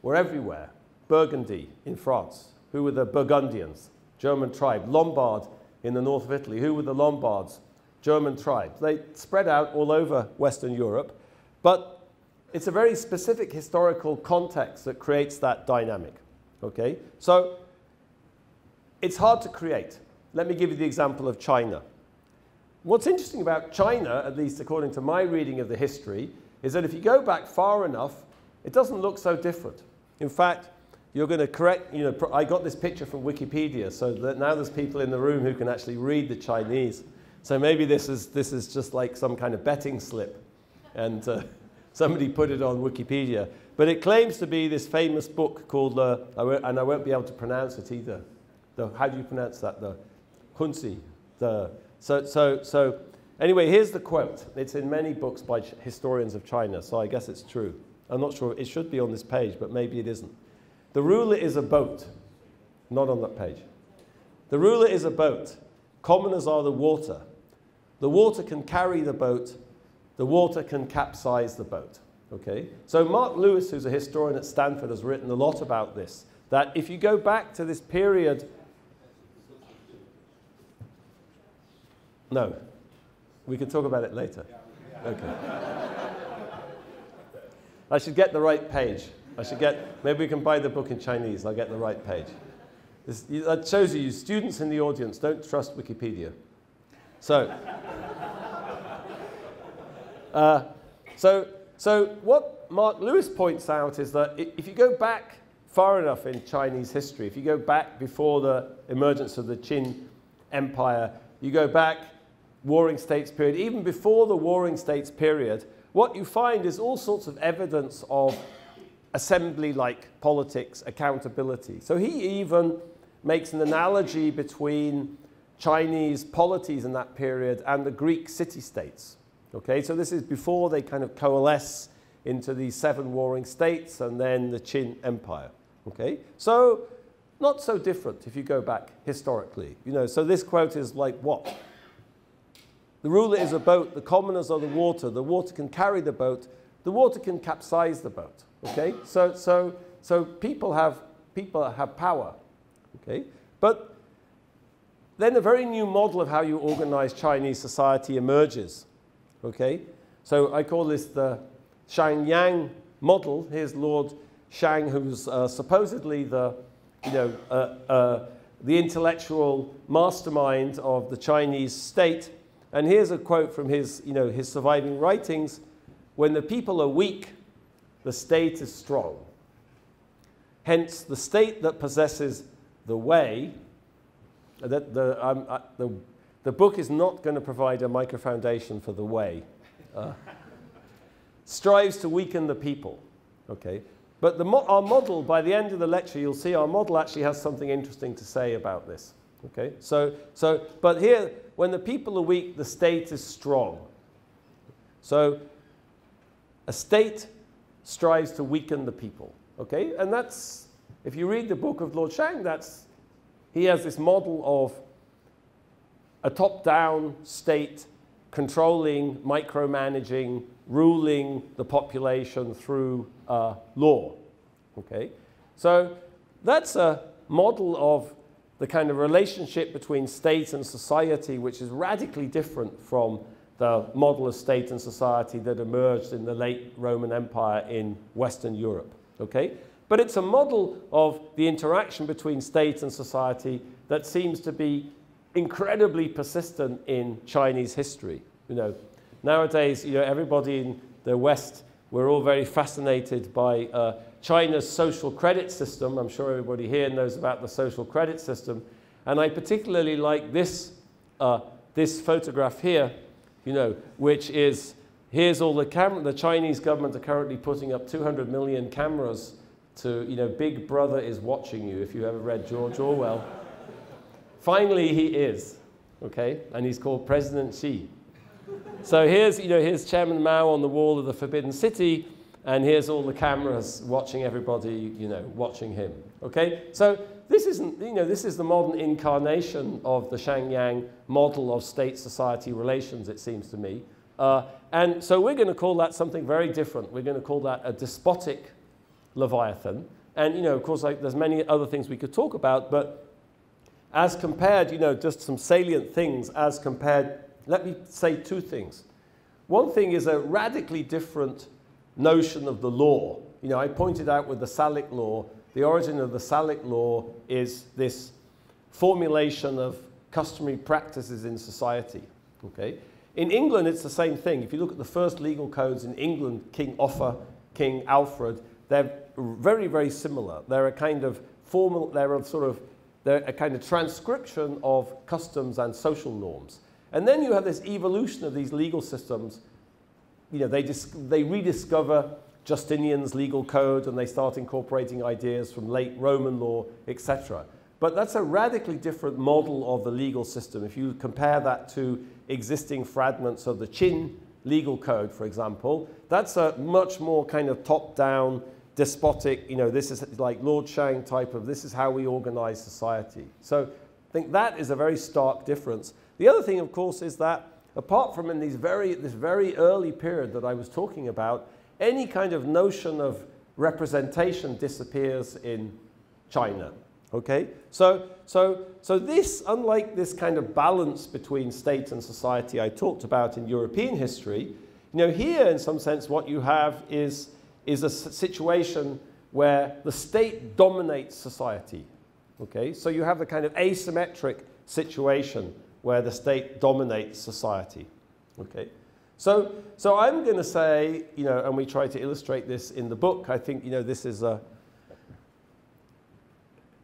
were everywhere. Burgundy in France. Who were the Burgundians? German tribe. Lombard in the north of Italy. Who were the Lombards? German tribes. They spread out all over Western Europe. But it's a very specific historical context that creates that dynamic. Okay? So it's hard to create. Let me give you the example of China. What's interesting about China, at least according to my reading of the history, is that if you go back far enough, it doesn't look so different. In fact, you're going to correct, you know, I got this picture from Wikipedia, so that now there's people in the room who can actually read the Chinese. So maybe this is just like some kind of betting slip, and somebody put it on Wikipedia. But it claims to be this famous book called, and I won't be able to pronounce it either. How do you pronounce that? The Hunzi. So anyway, here's the quote. It's in many books by historians of China, so I guess it's true. I'm not sure. It should be on this page, but maybe it isn't. The ruler is a boat. Not on that page. The ruler is a boat. Commoners are the water. The water can carry the boat. The water can capsize the boat. Okay? So Mark Lewis, who's a historian at Stanford, has written a lot about this. That if you go back to this period... No. We can talk about it later. Okay. I should get the right page. Maybe we can buy the book in Chinese. I'll get the right page. That shows you, students in the audience, don't trust Wikipedia. So what Mark Lewis points out is that if you go back far enough in Chinese history, if you go back before the emergence of the Qin Empire, you go back Warring States period, even before the Warring States period, what you find is all sorts of evidence of assembly-like politics, accountability. So he even makes an analogy between Chinese polities in that period and the Greek city-states. Okay, so this is before they kind of coalesce into these 7 warring states and then the Qin Empire. Okay, so not so different if you go back historically. You know, so this quote is like what? The ruler is a boat, the commoners are the water can carry the boat, the water can capsize the boat. Okay, so people have power. Okay, but then a very new model of how you organize Chinese society emerges. Okay? So I call this the Shangyang model. Here's Lord Shang, who's supposedly the, the intellectual mastermind of the Chinese state. And here's a quote from his, his surviving writings. When the people are weak, the state is strong. Hence, the state that possesses the way, the book is not going to provide a micro-foundation for the way, strives to weaken the people. Okay? But our model, by the end of the lecture, you'll see our model actually has something interesting to say about this. Okay? But here, when the people are weak, the state is strong. So a state strives to weaken the people. Okay? And that's, if you read the book of Lord Shang, he has this model of a top-down state controlling, micromanaging, ruling the population through law. Okay? So that's a model of the kind of relationship between state and society, which is radically different from the model of state and society that emerged in the late Roman Empire in Western Europe. Okay? But it's a model of the interaction between state and society that seems to be incredibly persistent in Chinese history. Nowadays, everybody in the West, we're all very fascinated by China's social credit system. I'm sure everybody here knows about the social credit system. And I particularly like this, this photograph here, which is, here's all the Chinese government are currently putting up 200 million cameras to, Big Brother is watching you, if you ever read George Orwell. Finally, he is, okay? And he's called President Xi. So here's, here's Chairman Mao on the wall of the Forbidden City, and here's all the cameras watching everybody, watching him, okay? So this isn't, this is the modern incarnation of the Shangyang model of state-society relations, it seems to me. And so we're going to call that something very different. We're going to call that a despotic Leviathan. And, of course, there's many other things we could talk about, but as compared, just some salient things as compared, let me say two things. One thing is a radically different notion of the law. I pointed out with the Salic law, the origin of the Salic law is this formulation of customary practices in society. Okay? In England, it's the same thing. If you look at the first legal codes in England, King Offa, King Alfred, they're very, very similar. They're a kind of formal, they're a kind of transcription of customs and social norms. And then you have this evolution of these legal systems. They rediscover Justinian's legal code and they start incorporating ideas from late Roman law, etc. But that's a radically different model of the legal system. If you compare that to existing fragments of the Qin legal code, for example, that's a much more kind of top-down, despotic, this is like Lord Shang type of, this is how we organize society. So I think that is a very stark difference. The other thing, of course, is that apart from in this very early period that I was talking about, any kind of notion of representation disappears in China. Okay? So this, unlike this kind of balance between state and society I talked about in European history, here in some sense what you have is a situation where the state dominates society. Okay? So you have a kind of asymmetric situation where the state dominates society. Okay? So I'm going to say, and we try to illustrate this in the book, I think, this is a,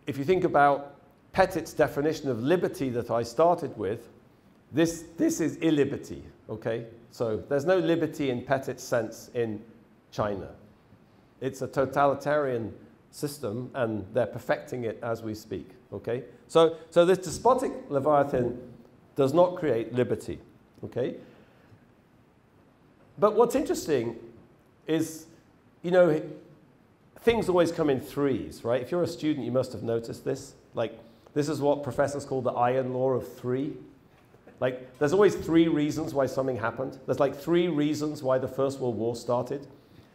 if you think about Pettit's definition of liberty that I started with, this is illiberty, okay? So there's no liberty in Pettit's sense in China. It's a totalitarian system, and they're perfecting it as we speak, okay? So this despotic Leviathan does not create liberty, okay? But what's interesting is, things always come in threes, right? If you're a student, you must have noticed this. Like, this is what professors call the iron law of three. Like, there's always three reasons why something happened. There's like 3 reasons why the First World War started.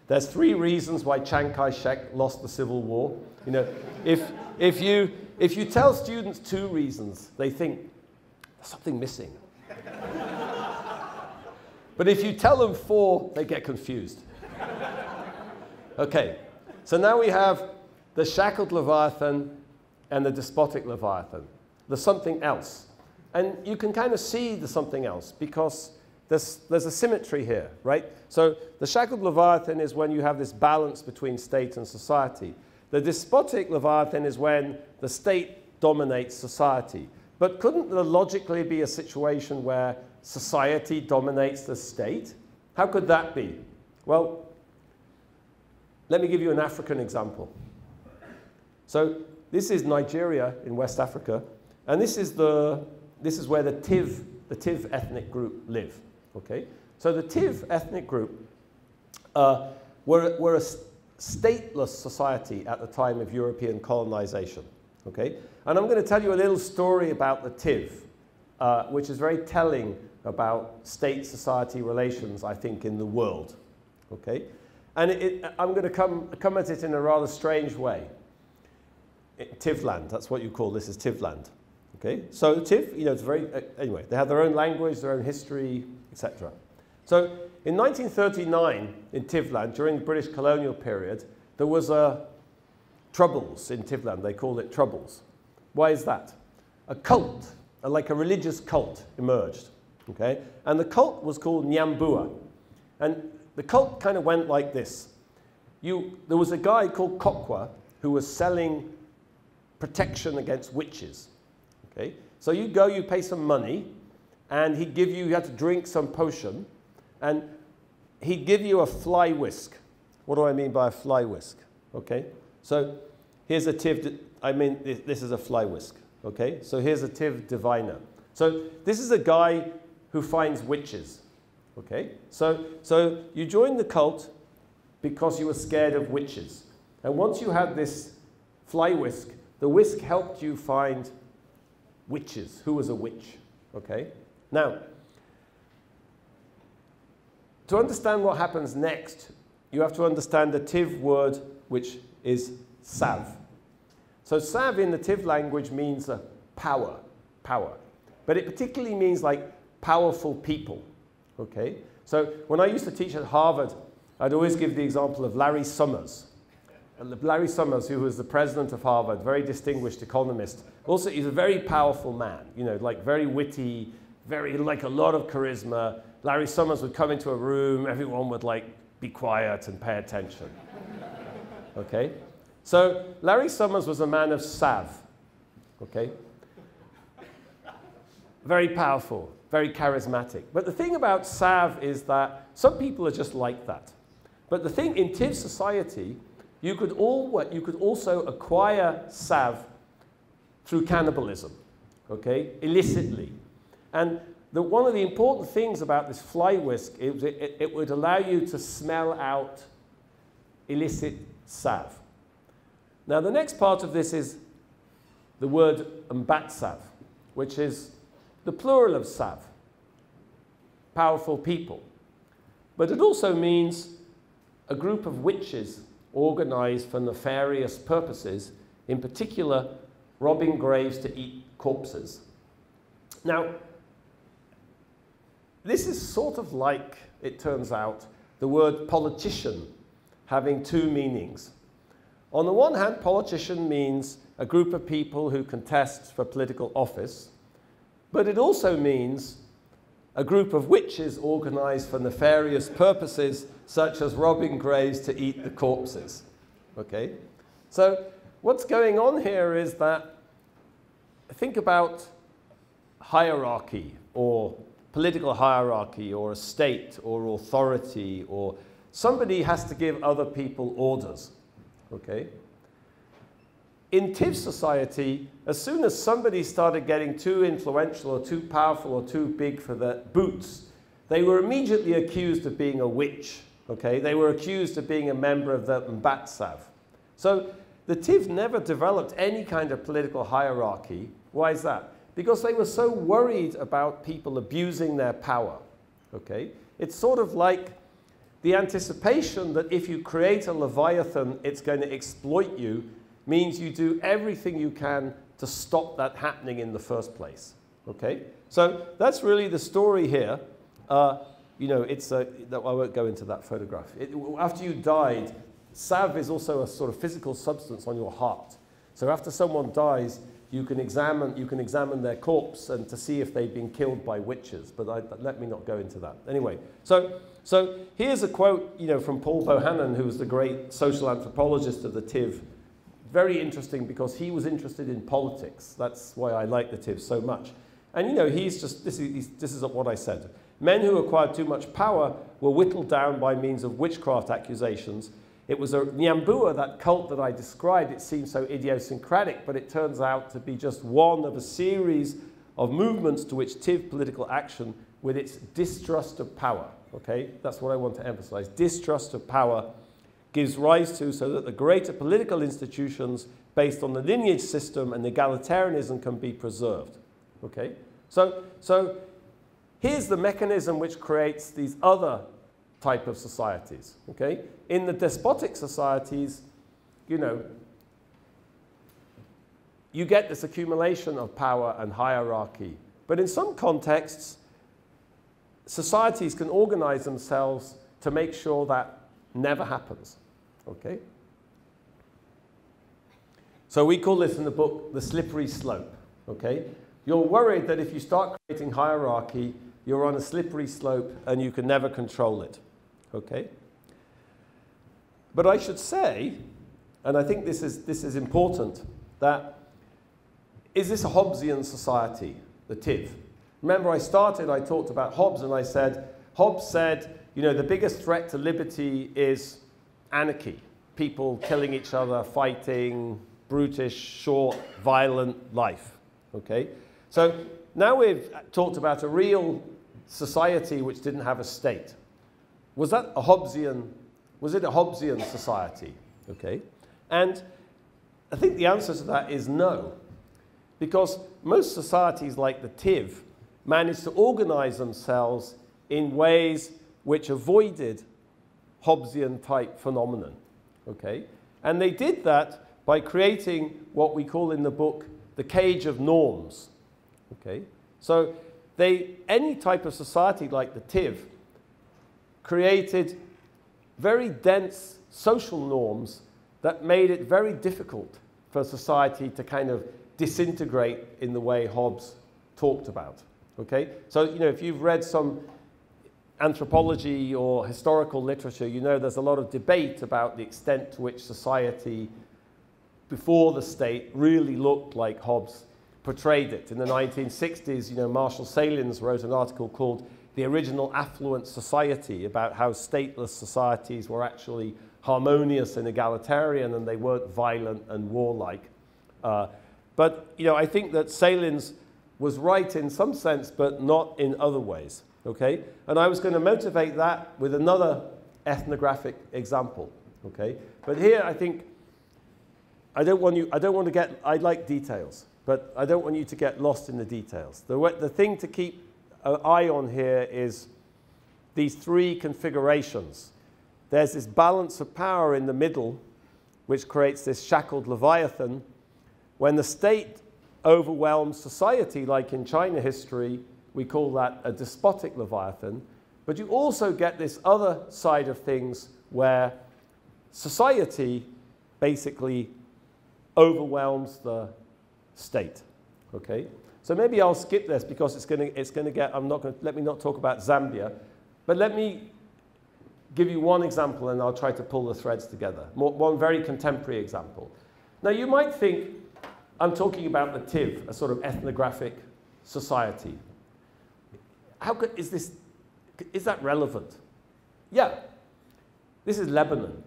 There's 3 reasons why Chiang Kai-shek lost the Civil War. If you tell students 2 reasons, they think there's something missing. But if you tell them 4, they get confused. Okay, so now we have the shackled Leviathan and the despotic Leviathan. There's something else. And you can kind of see the something else because there's a symmetry here, right? So the shackled Leviathan is when you have this balance between state and society. The despotic Leviathan is when the state dominates society. But couldn't there logically be a situation where society dominates the state? How could that be? Well, let me give you an African example. So this is Nigeria in West Africa, and this is where the Tiv ethnic group live. Okay, so the Tiv ethnic group were a stateless society at the time of European colonization. Okay, and I'm going to tell you a little story about the Tiv, which is very telling about state-society relations, I think, in the world. Okay, and I'm going to come at it in a rather strange way. Tivland, that's what you call this, is Tivland. Okay, so the Tiv, you know, it's very, anyway, they have their own language, their own history, etc. So in 1939 in Tivland, during the British colonial period, there was troubles in Tivland. They called it troubles. Why is that? A cult, like a religious cult, emerged. Okay, and the cult was called Nyambua. And the cult kind of went like this. There was a guy called Kokwa who was selling protection against witches. Okay, so you go, you pay some money, and he'd give you, you had to drink some potion, and he'd give you a fly whisk. What do I mean by a fly whisk? Okay, so here's a Tiv, this is a fly whisk. Okay, so here's a Tiv diviner. So this is a guy who finds witches. Okay, so you joined the cult because you were scared of witches. And once you had this fly whisk, the whisk helped you find witches. Who was a witch? Okay, now, to understand what happens next, you have to understand the Tiv word, which is sav. So sav in the Tiv language means power. But it particularly means like powerful people. Okay? So when I used to teach at Harvard, I'd always give the example of Larry Summers. And Larry Summers, who was the president of Harvard, very distinguished economist. Also, he's a very powerful man, you know, like very witty, like a lot of charisma. Larry Summers would come into a room, everyone would like be quiet and pay attention. Okay? So Larry Summers was a man of sav. Okay? Very powerful, very charismatic. But the thing about sav is that some people are just like that. But the thing in Tiv society, you could also acquire sav through cannibalism, okay, illicitly. And one of the important things about this fly whisk is it would allow you to smell out illicit sav. Now, the next part of this is the word mbatsav, which is the plural of sav, powerful people. But it also means a group of witches organized for nefarious purposes, in particular, robbing graves to eat corpses. Now, this is sort of like, it turns out, the word politician having two meanings. On the one hand, politician means a group of people who contest for political office, but it also means a group of witches organized for nefarious purposes, such as robbing graves to eat the corpses. Okay? So what's going on here is that, think about hierarchy, or political hierarchy, or a state, or authority, or somebody has to give other people orders. Okay? In Tiv society, as soon as somebody started getting too influential or too powerful or too big for their boots, they were immediately accused of being a witch. Okay? They were accused of being a member of the Mbatsav. So the Tiv never developed any kind of political hierarchy. Why is that? Because they were so worried about people abusing their power. Okay? It's sort of like the anticipation that if you create a Leviathan, it's going to exploit you, means you do everything you can to stop that happening in the first place. Okay? So that's really the story here. You know, I won't go into that photograph. After you died, salve is also a sort of physical substance on your heart. So after someone dies, you can examine their corpse and to see if they've been killed by witches. But let me not go into that. Anyway, so here's a quote, you know, from Paul Bohannon, who was the great social anthropologist of the TIV. Very interesting because he was interested in politics. That's why I like the TIV so much. And you know, this is what I said. Men who acquired too much power were whittled down by means of witchcraft accusations. It was Nyambua, that cult that I described. It seems so idiosyncratic, but it turns out to be just one of a series of movements to which TIV political action, with its distrust of power, okay? That's what I want to emphasize. Distrust of power gives rise to, so that the greater political institutions based on the lineage system and egalitarianism can be preserved, okay? So here's the mechanism which creates these other type of societies, okay? In the despotic societies, you know, you get this accumulation of power and hierarchy. But in some contexts, societies can organize themselves to make sure that never happens, okay? So we call this in the book the slippery slope, okay? You're worried that if you start creating hierarchy, you're on a slippery slope and you can never control it, okay? But I should say, and I think this is important, that is this a Hobbesian society, the TIV? Remember I talked about Hobbes, and I said, Hobbes said, you know, the biggest threat to liberty is anarchy. People killing each other, fighting, brutish, short, violent life, okay? So now we've talked about a real society which didn't have a state. Was it a Hobbesian society, okay? And I think the answer to that is no, because most societies like the TIV managed to organize themselves in ways which avoided Hobbesian-type phenomenon, okay? And they did that by creating what we call in the book the cage of norms, okay? So any type of society like the TIV created very dense social norms that made it very difficult for society to kind of disintegrate in the way Hobbes talked about, okay? So, you know, if you've read some anthropology or historical literature, you know there's a lot of debate about the extent to which society before the state really looked like Hobbes portrayed it. In the 1960s, you know, Marshall Salins wrote an article called The Original Affluent Society, about how stateless societies were actually harmonious and egalitarian, and they weren't violent and warlike. But, you know, I think that Salins was right in some sense, but not in other ways, okay? And I was going to motivate that with another ethnographic example, okay? But here, I think, I like details, but I don't want you to get lost in the details. The thing to keep an eye on here is these three configurations. There's this balance of power in the middle, which creates this shackled leviathan. When the state overwhelms society, like in China history, we call that a despotic leviathan. But you also get this other side of things where society basically overwhelms the state, okay? So maybe I'll skip this because it's going to get, let me not talk about Zambia, but let me give you one example and I'll try to pull the threads together. One very contemporary example. Now you might think I'm talking about the TIV, a sort of ethnographic society. Is that relevant? Yeah. This is Lebanon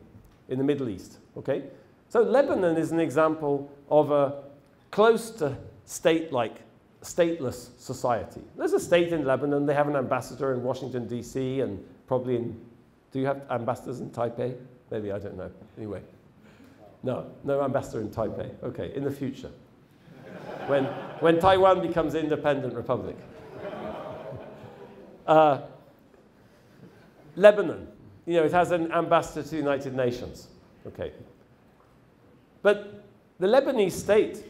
in the Middle East, okay? So Lebanon is an example of a close to state-like, stateless society. There's a state in Lebanon. They have an ambassador in Washington, D.C., and probably in, do you have ambassadors in Taipei? Maybe, I don't know. Anyway. No ambassador in Taipei. Okay, in the future. When Taiwan becomes an independent republic. Lebanon, you know, it has an ambassador to the United Nations. Okay. But the Lebanese state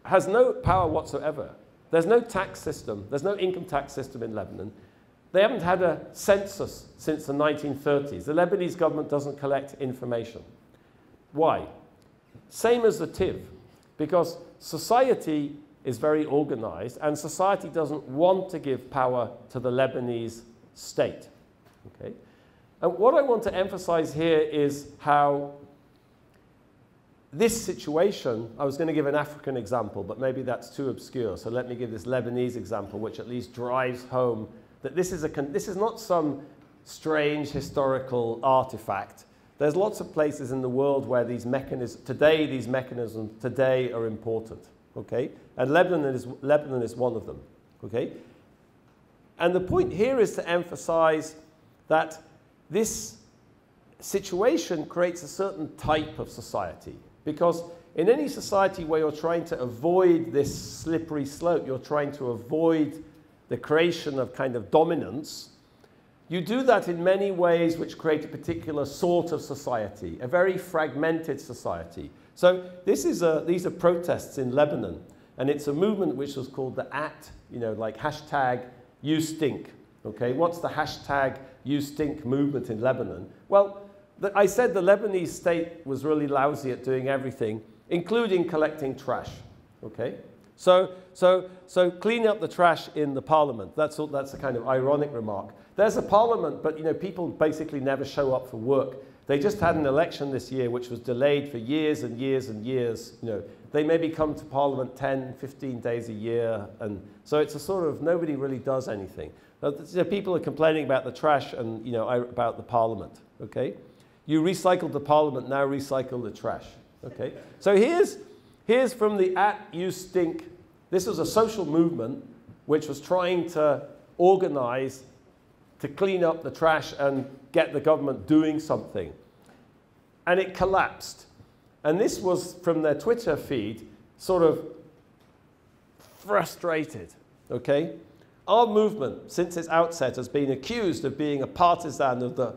has no power whatsoever. There's no tax system. There's no income tax system in Lebanon. They haven't had a census since the 1930s. The Lebanese government doesn't collect information. Why? Same as the TIV, because society is very organized and society doesn't want to give power to the Lebanese state. Okay? And what I want to emphasize here is how this situation, I was going to give an African example, but maybe that's too obscure, so let me give this Lebanese example, which at least drives home that this is not some strange historical artifact. There's lots of places in the world where these mechanisms today are important, okay? And Lebanon is one of them, okay? And the point here is to emphasize that this situation creates a certain type of society, because in any society where you're trying to avoid this slippery slope, you're trying to avoid the creation of kind of dominance, you do that in many ways which create a particular sort of society, a very fragmented society. So these are protests in Lebanon, and it's a movement which was called the like hashtag You Stink. Okay, what's the hashtag You Stink movement in Lebanon? Well, I said the Lebanese state was really lousy at doing everything, including collecting trash. Okay, so clean up the trash in the parliament. That's a kind of ironic remark. There's a parliament, but people basically never show up for work. They just had an election this year which was delayed for years and years and years. They maybe come to parliament 10, 15 days a year, and so it's a sort of nobody really does anything. People are complaining about the trash and about the parliament. Okay, you recycled the parliament, now recycle the trash. Okay, so here's from the You Stink. This was a social movement which was trying to organize to clean up the trash and get the government doing something. And it collapsed. And this was from their Twitter feed, sort of frustrated, okay? Our movement, since its outset, has been accused of being a partisan of the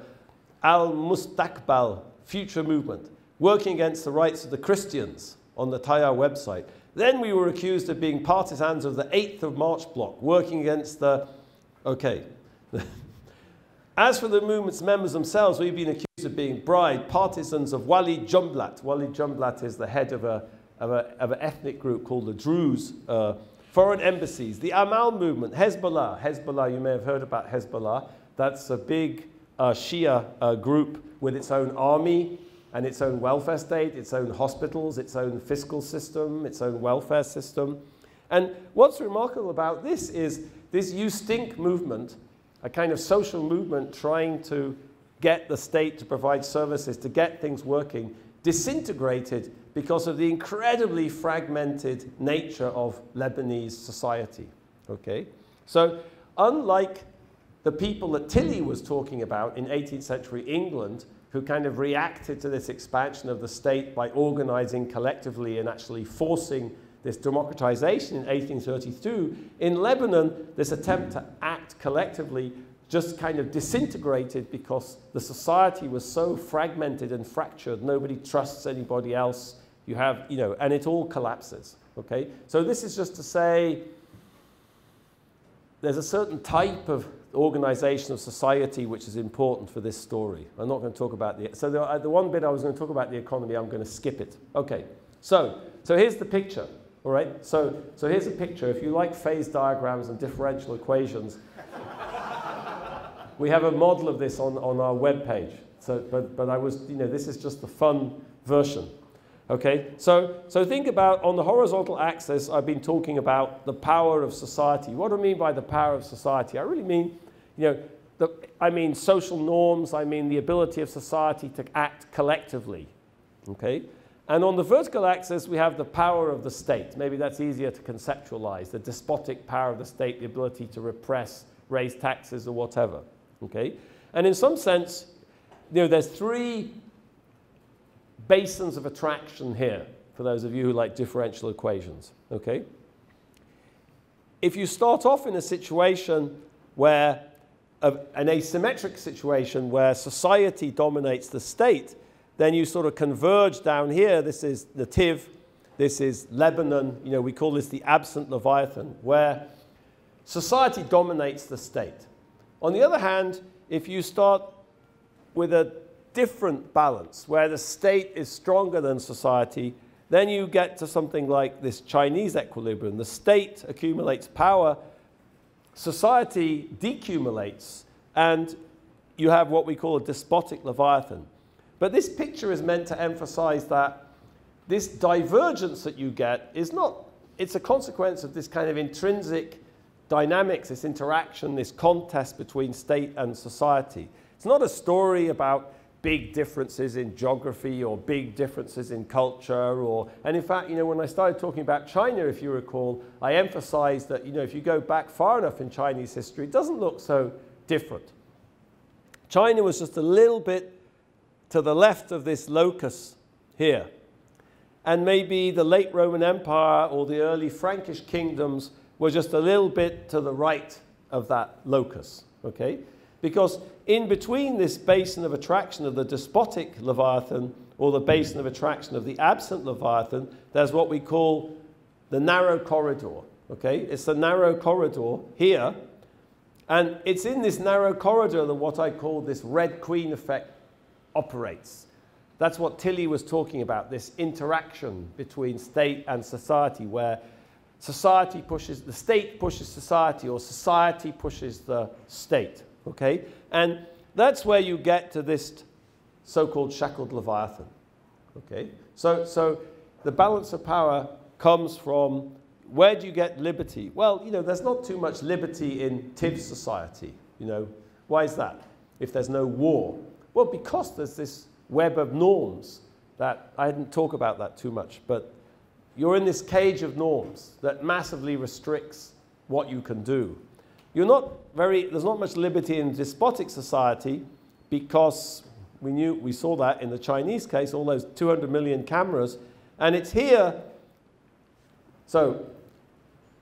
Al-Mustaqbal future movement, working against the rights of the Christians on the Tayar website. Then we were accused of being partisans of the 8th of March bloc, working against the, okay. As for the movement's members themselves, we've been accused of being partisans of Walid Jumblat. Walid Jumblat is the head of an ethnic group called the Druze, foreign embassies, the Amal movement, Hezbollah. Hezbollah, you may have heard about Hezbollah. That's a big Shia group with its own army and its own welfare state, its own hospitals, its own fiscal system, its own welfare system. And what's remarkable about this is this You Stink movement, a kind of social movement trying to get the state to provide services, to get things working, disintegrated because of the incredibly fragmented nature of Lebanese society. Okay? So unlike the people that Tilly was talking about in 18th century England, who kind of reacted to this expansion of the state by organizing collectively and actually forcing this democratization in 1832, in Lebanon, this attempt to act collectively just kind of disintegrated because the society was so fragmented and fractured, nobody trusts anybody else. You have, and it all collapses, okay? So this is just to say there's a certain type of organization of society which is important for this story. I'm not going to talk about the one bit I was going to talk about the economy, I'm going to skip it. Okay, so here's the picture, all right? So here's a picture. If you like phase diagrams and differential equations, we have a model of this on our webpage. So, but I was, this is just the fun version. Okay, so think about on the horizontal axis, I've been talking about the power of society. What do I mean by the power of society? I really mean, I mean social norms, I mean the ability of society to act collectively. Okay, and on the vertical axis, we have the power of the state. Maybe that's easier to conceptualize, the despotic power of the state, the ability to repress, raise taxes or whatever. Okay, and in some sense, there's three basins of attraction here, for those of you who like differential equations, okay? If you start off in a situation where, an asymmetric situation where society dominates the state, then you sort of converge down here, this is the TIV, This is Lebanon. You know, we call this the absent Leviathan, where society dominates the state. On the other hand, if you start with a different balance, where the state is stronger than society, then you get to something like this Chinese equilibrium. The state accumulates power, society decumulates, and you have what we call a despotic Leviathan. But this picture is meant to emphasize that this divergence that you get is not, it's a consequence of this kind of intrinsic dynamics, this interaction, this contest between state and society. It's not a story about big differences in geography or big differences in culture, and in fact, you know, when I started talking about China, if you recall, I emphasized that, you know, if you go back far enough in Chinese history, it doesn't look so different. China was just a little bit to the left of this locus here. And maybe the late Roman Empire or the early Frankish kingdoms were just a little bit to the right of that locus, okay? Because in between this basin of attraction of the despotic Leviathan or the basin of attraction of the absent Leviathan, there's what we call the narrow corridor, okay? It's the narrow corridor here, and it's in this narrow corridor that what I call this Red Queen effect operates. That's what Tilly was talking about, this interaction between state and society, where society pushes, the state pushes society, or society pushes the state, okay? And that's where you get to this so-called shackled Leviathan, okay? So the balance of power comes from, where do you get liberty? Well, you know, there's not too much liberty in TIV society, you know. Why is that? If there's no war. Well, because there's this web of norms that, I didn't talk about that too much, but you're in this cage of norms that massively restricts what you can do. There's not much liberty in despotic society because we saw that in the Chinese case, all those 200 million cameras, and it's here. So,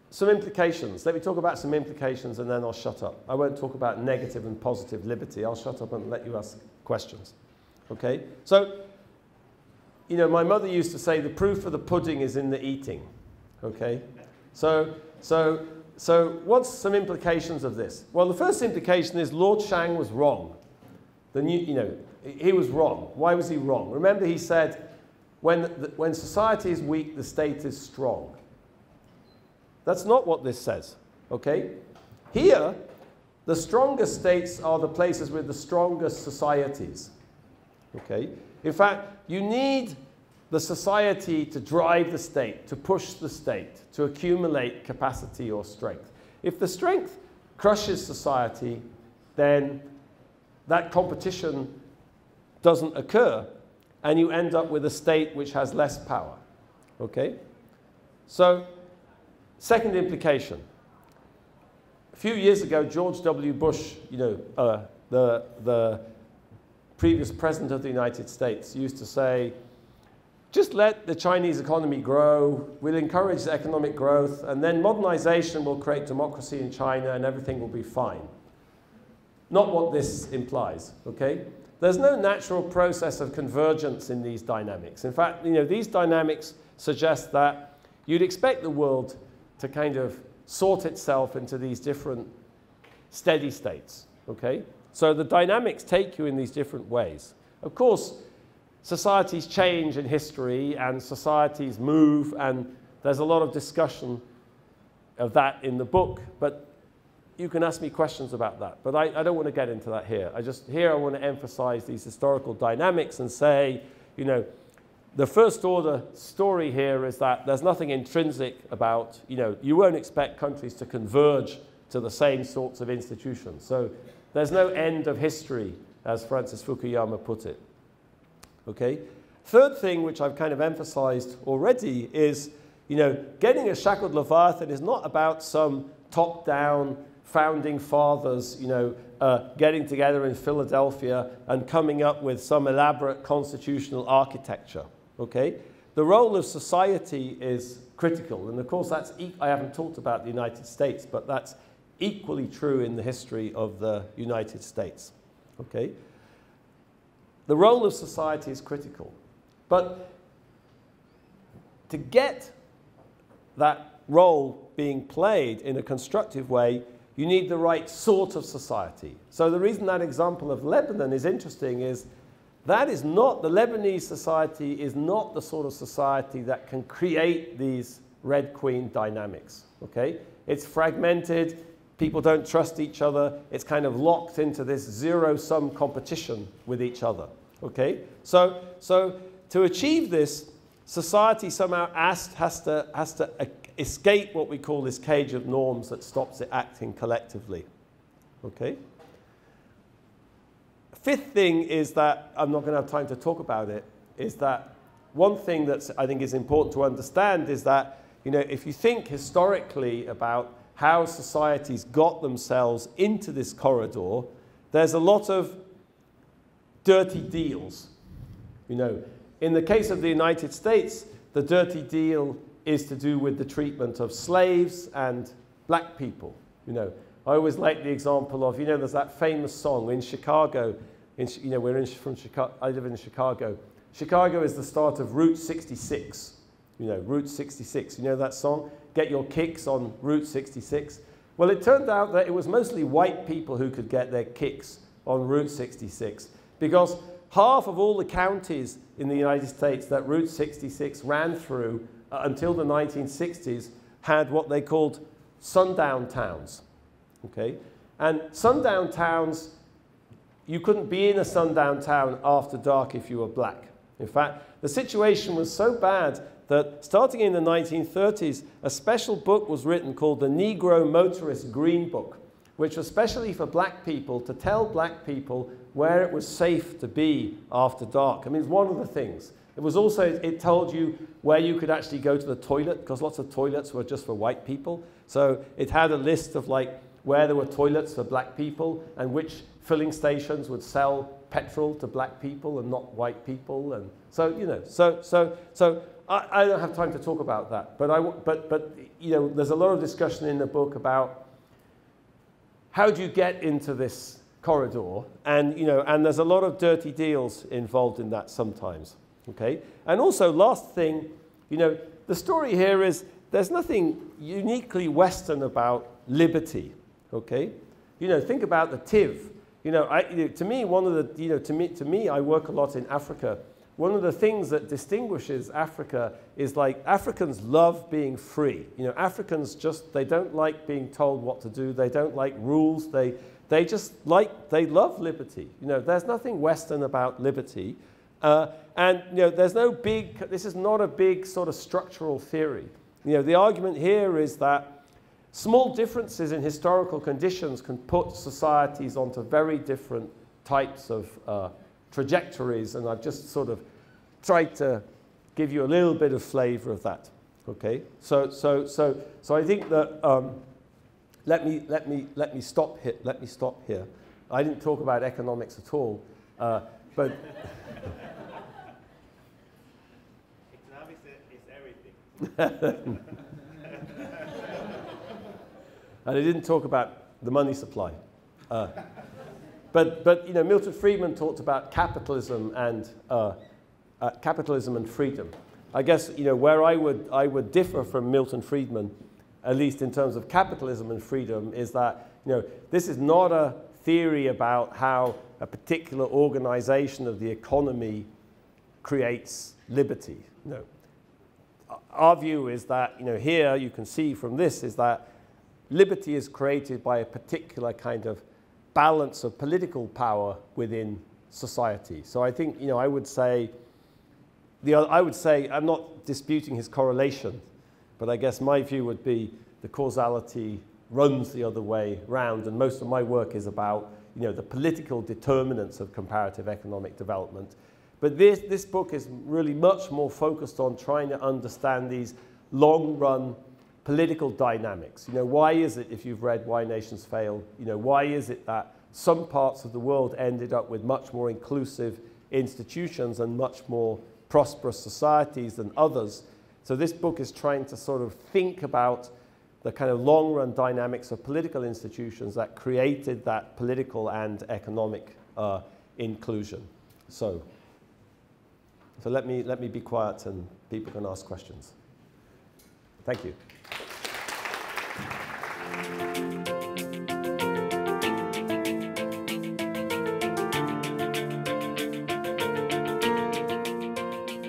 some implications. Let me talk about some implications and then I'll shut up. I won't talk about negative and positive liberty. I'll shut up and let you ask questions. Okay? So, you know, my mother used to say the proof of the pudding is in the eating. Okay? So what's some implications of this? Well, the first implication is Lord Shang was wrong. He was wrong. Why was he wrong? Remember, he said, when society is weak, the state is strong. That's not what this says, okay? Here, the strongest states are the places with the strongest societies, okay? In fact, you need the society to drive the state, to push the state, to accumulate capacity or strength. If the strength crushes society, then that competition doesn't occur, and you end up with a state which has less power, okay? So, second implication. A few years ago, George W. Bush, you know, the previous president of the United States, used to say, just let the Chinese economy grow, we'll encourage economic growth, and then modernization will create democracy in China and everything will be fine. Not what this implies, okay? There's no natural process of convergence in these dynamics. In fact, you know, these dynamics suggest that you'd expect the world to kind of sort itself into these different steady states, okay? So the dynamics take you in these different ways. Of course, societies change in history and societies move, and there's a lot of discussion of that in the book, but you can ask me questions about that. But I don't want to get into that here. Here I want to emphasize these historical dynamics and say, you know, the first order story here is that there's nothing intrinsic about, you know, you won't expect countries to converge to the same sorts of institutions. So there's no end of history, as Francis Fukuyama put it. Okay? Third thing, which I've kind of emphasized already, is, you know, getting a shackled Leviathan is not about some top-down founding fathers, you know, getting together in Philadelphia and coming up with some elaborate constitutional architecture. Okay? The role of society is critical, and of course that's, I haven't talked about the United States, but that's equally true in the history of the United States. Okay? The role of society is critical, but to get that role being played in a constructive way, you need the right sort of society. So the reason that example of Lebanon is interesting is that is not, the Lebanese society is not the sort of society that can create these Red Queen dynamics, okay? It's fragmented, people don't trust each other, it's kind of locked into this zero-sum competition with each other, okay? So to achieve this, society somehow has to escape what we call this cage of norms that stops it acting collectively, okay? Fifth thing is that, I'm not going to have time to talk about it, is that one thing that I think is important to understand is that, you know, if you think historically about how societies got themselves into this corridor, there's a lot of dirty deals. You know, in the case of the United States, the dirty deal is to do with the treatment of slaves and black people. You know, I always like the example of, you know, there's that famous song in Chicago. You know, from Chicago. I live in Chicago. Chicago is the start of Route 66. You know, Route 66. You know that song? Get your kicks on Route 66. Well, it turned out that it was mostly white people who could get their kicks on Route 66 because half of all the counties in the United States that Route 66 ran through until the 1960s had what they called sundown towns. Okay? And sundown towns, you couldn't be in a sundown town after dark if you were black. In fact, the situation was so bad that starting in the 1930s, a special book was written called the Negro Motorist Green Book, which was specially for black people to tell black people where it was safe to be after dark. I mean, it's one of the things. It was also, it told you where you could actually go to the toilet, because lots of toilets were just for white people. So it had a list of like where there were toilets for black people and which filling stations would sell petrol to black people and not white people. And so, you know, so I don't have time to talk about that. But you know, there's a lot of discussion in the book about how do you get into this corridor, and you know, and there's a lot of dirty deals involved in that sometimes. Okay, and also last thing, you know, the story here is there's nothing uniquely Western about liberty. Okay, you know, think about the TIV. You know, to me, one of the, you know, to me, I work a lot in Africa. One of the things that distinguishes Africa is like Africans love being free. You know, Africans just, they don't like being told what to do. They don't like rules. They just like, they love liberty. You know, there's nothing Western about liberty. And, you know, there's no big, this is not a big sort of structural theory. You know, the argument here is that small differences in historical conditions can put societies onto very different types of trajectories, and I've just sort of tried to give you a little bit of flavor of that. Okay, so I think that let me stop here. Let me stop here. I didn't talk about economics at all, but economics is everything. And I didn't talk about the money supply. But you know, Milton Friedman talked about capitalism and freedom. I guess, you know, where I would differ from Milton Friedman, at least in terms of capitalism and freedom, is that, you know, this is not a theory about how a particular organization of the economy creates liberty. No. Our view is that, you know, here you can see from this is that liberty is created by a particular kind of balance of political power within society. So I think, you know, I would say, I'm not disputing his correlation, but I guess my view would be the causality runs the other way round, and most of my work is about, you know, the political determinants of comparative economic development. But this book is really much more focused on trying to understand these long-run political dynamics. You know, why is it, if you've read Why Nations Fail, you know, why is it that some parts of the world ended up with much more inclusive institutions and much more prosperous societies than others? So this book is trying to sort of think about the kind of long-run dynamics of political institutions that created that political and economic inclusion. So So let me be quiet and people can ask questions. Thank you.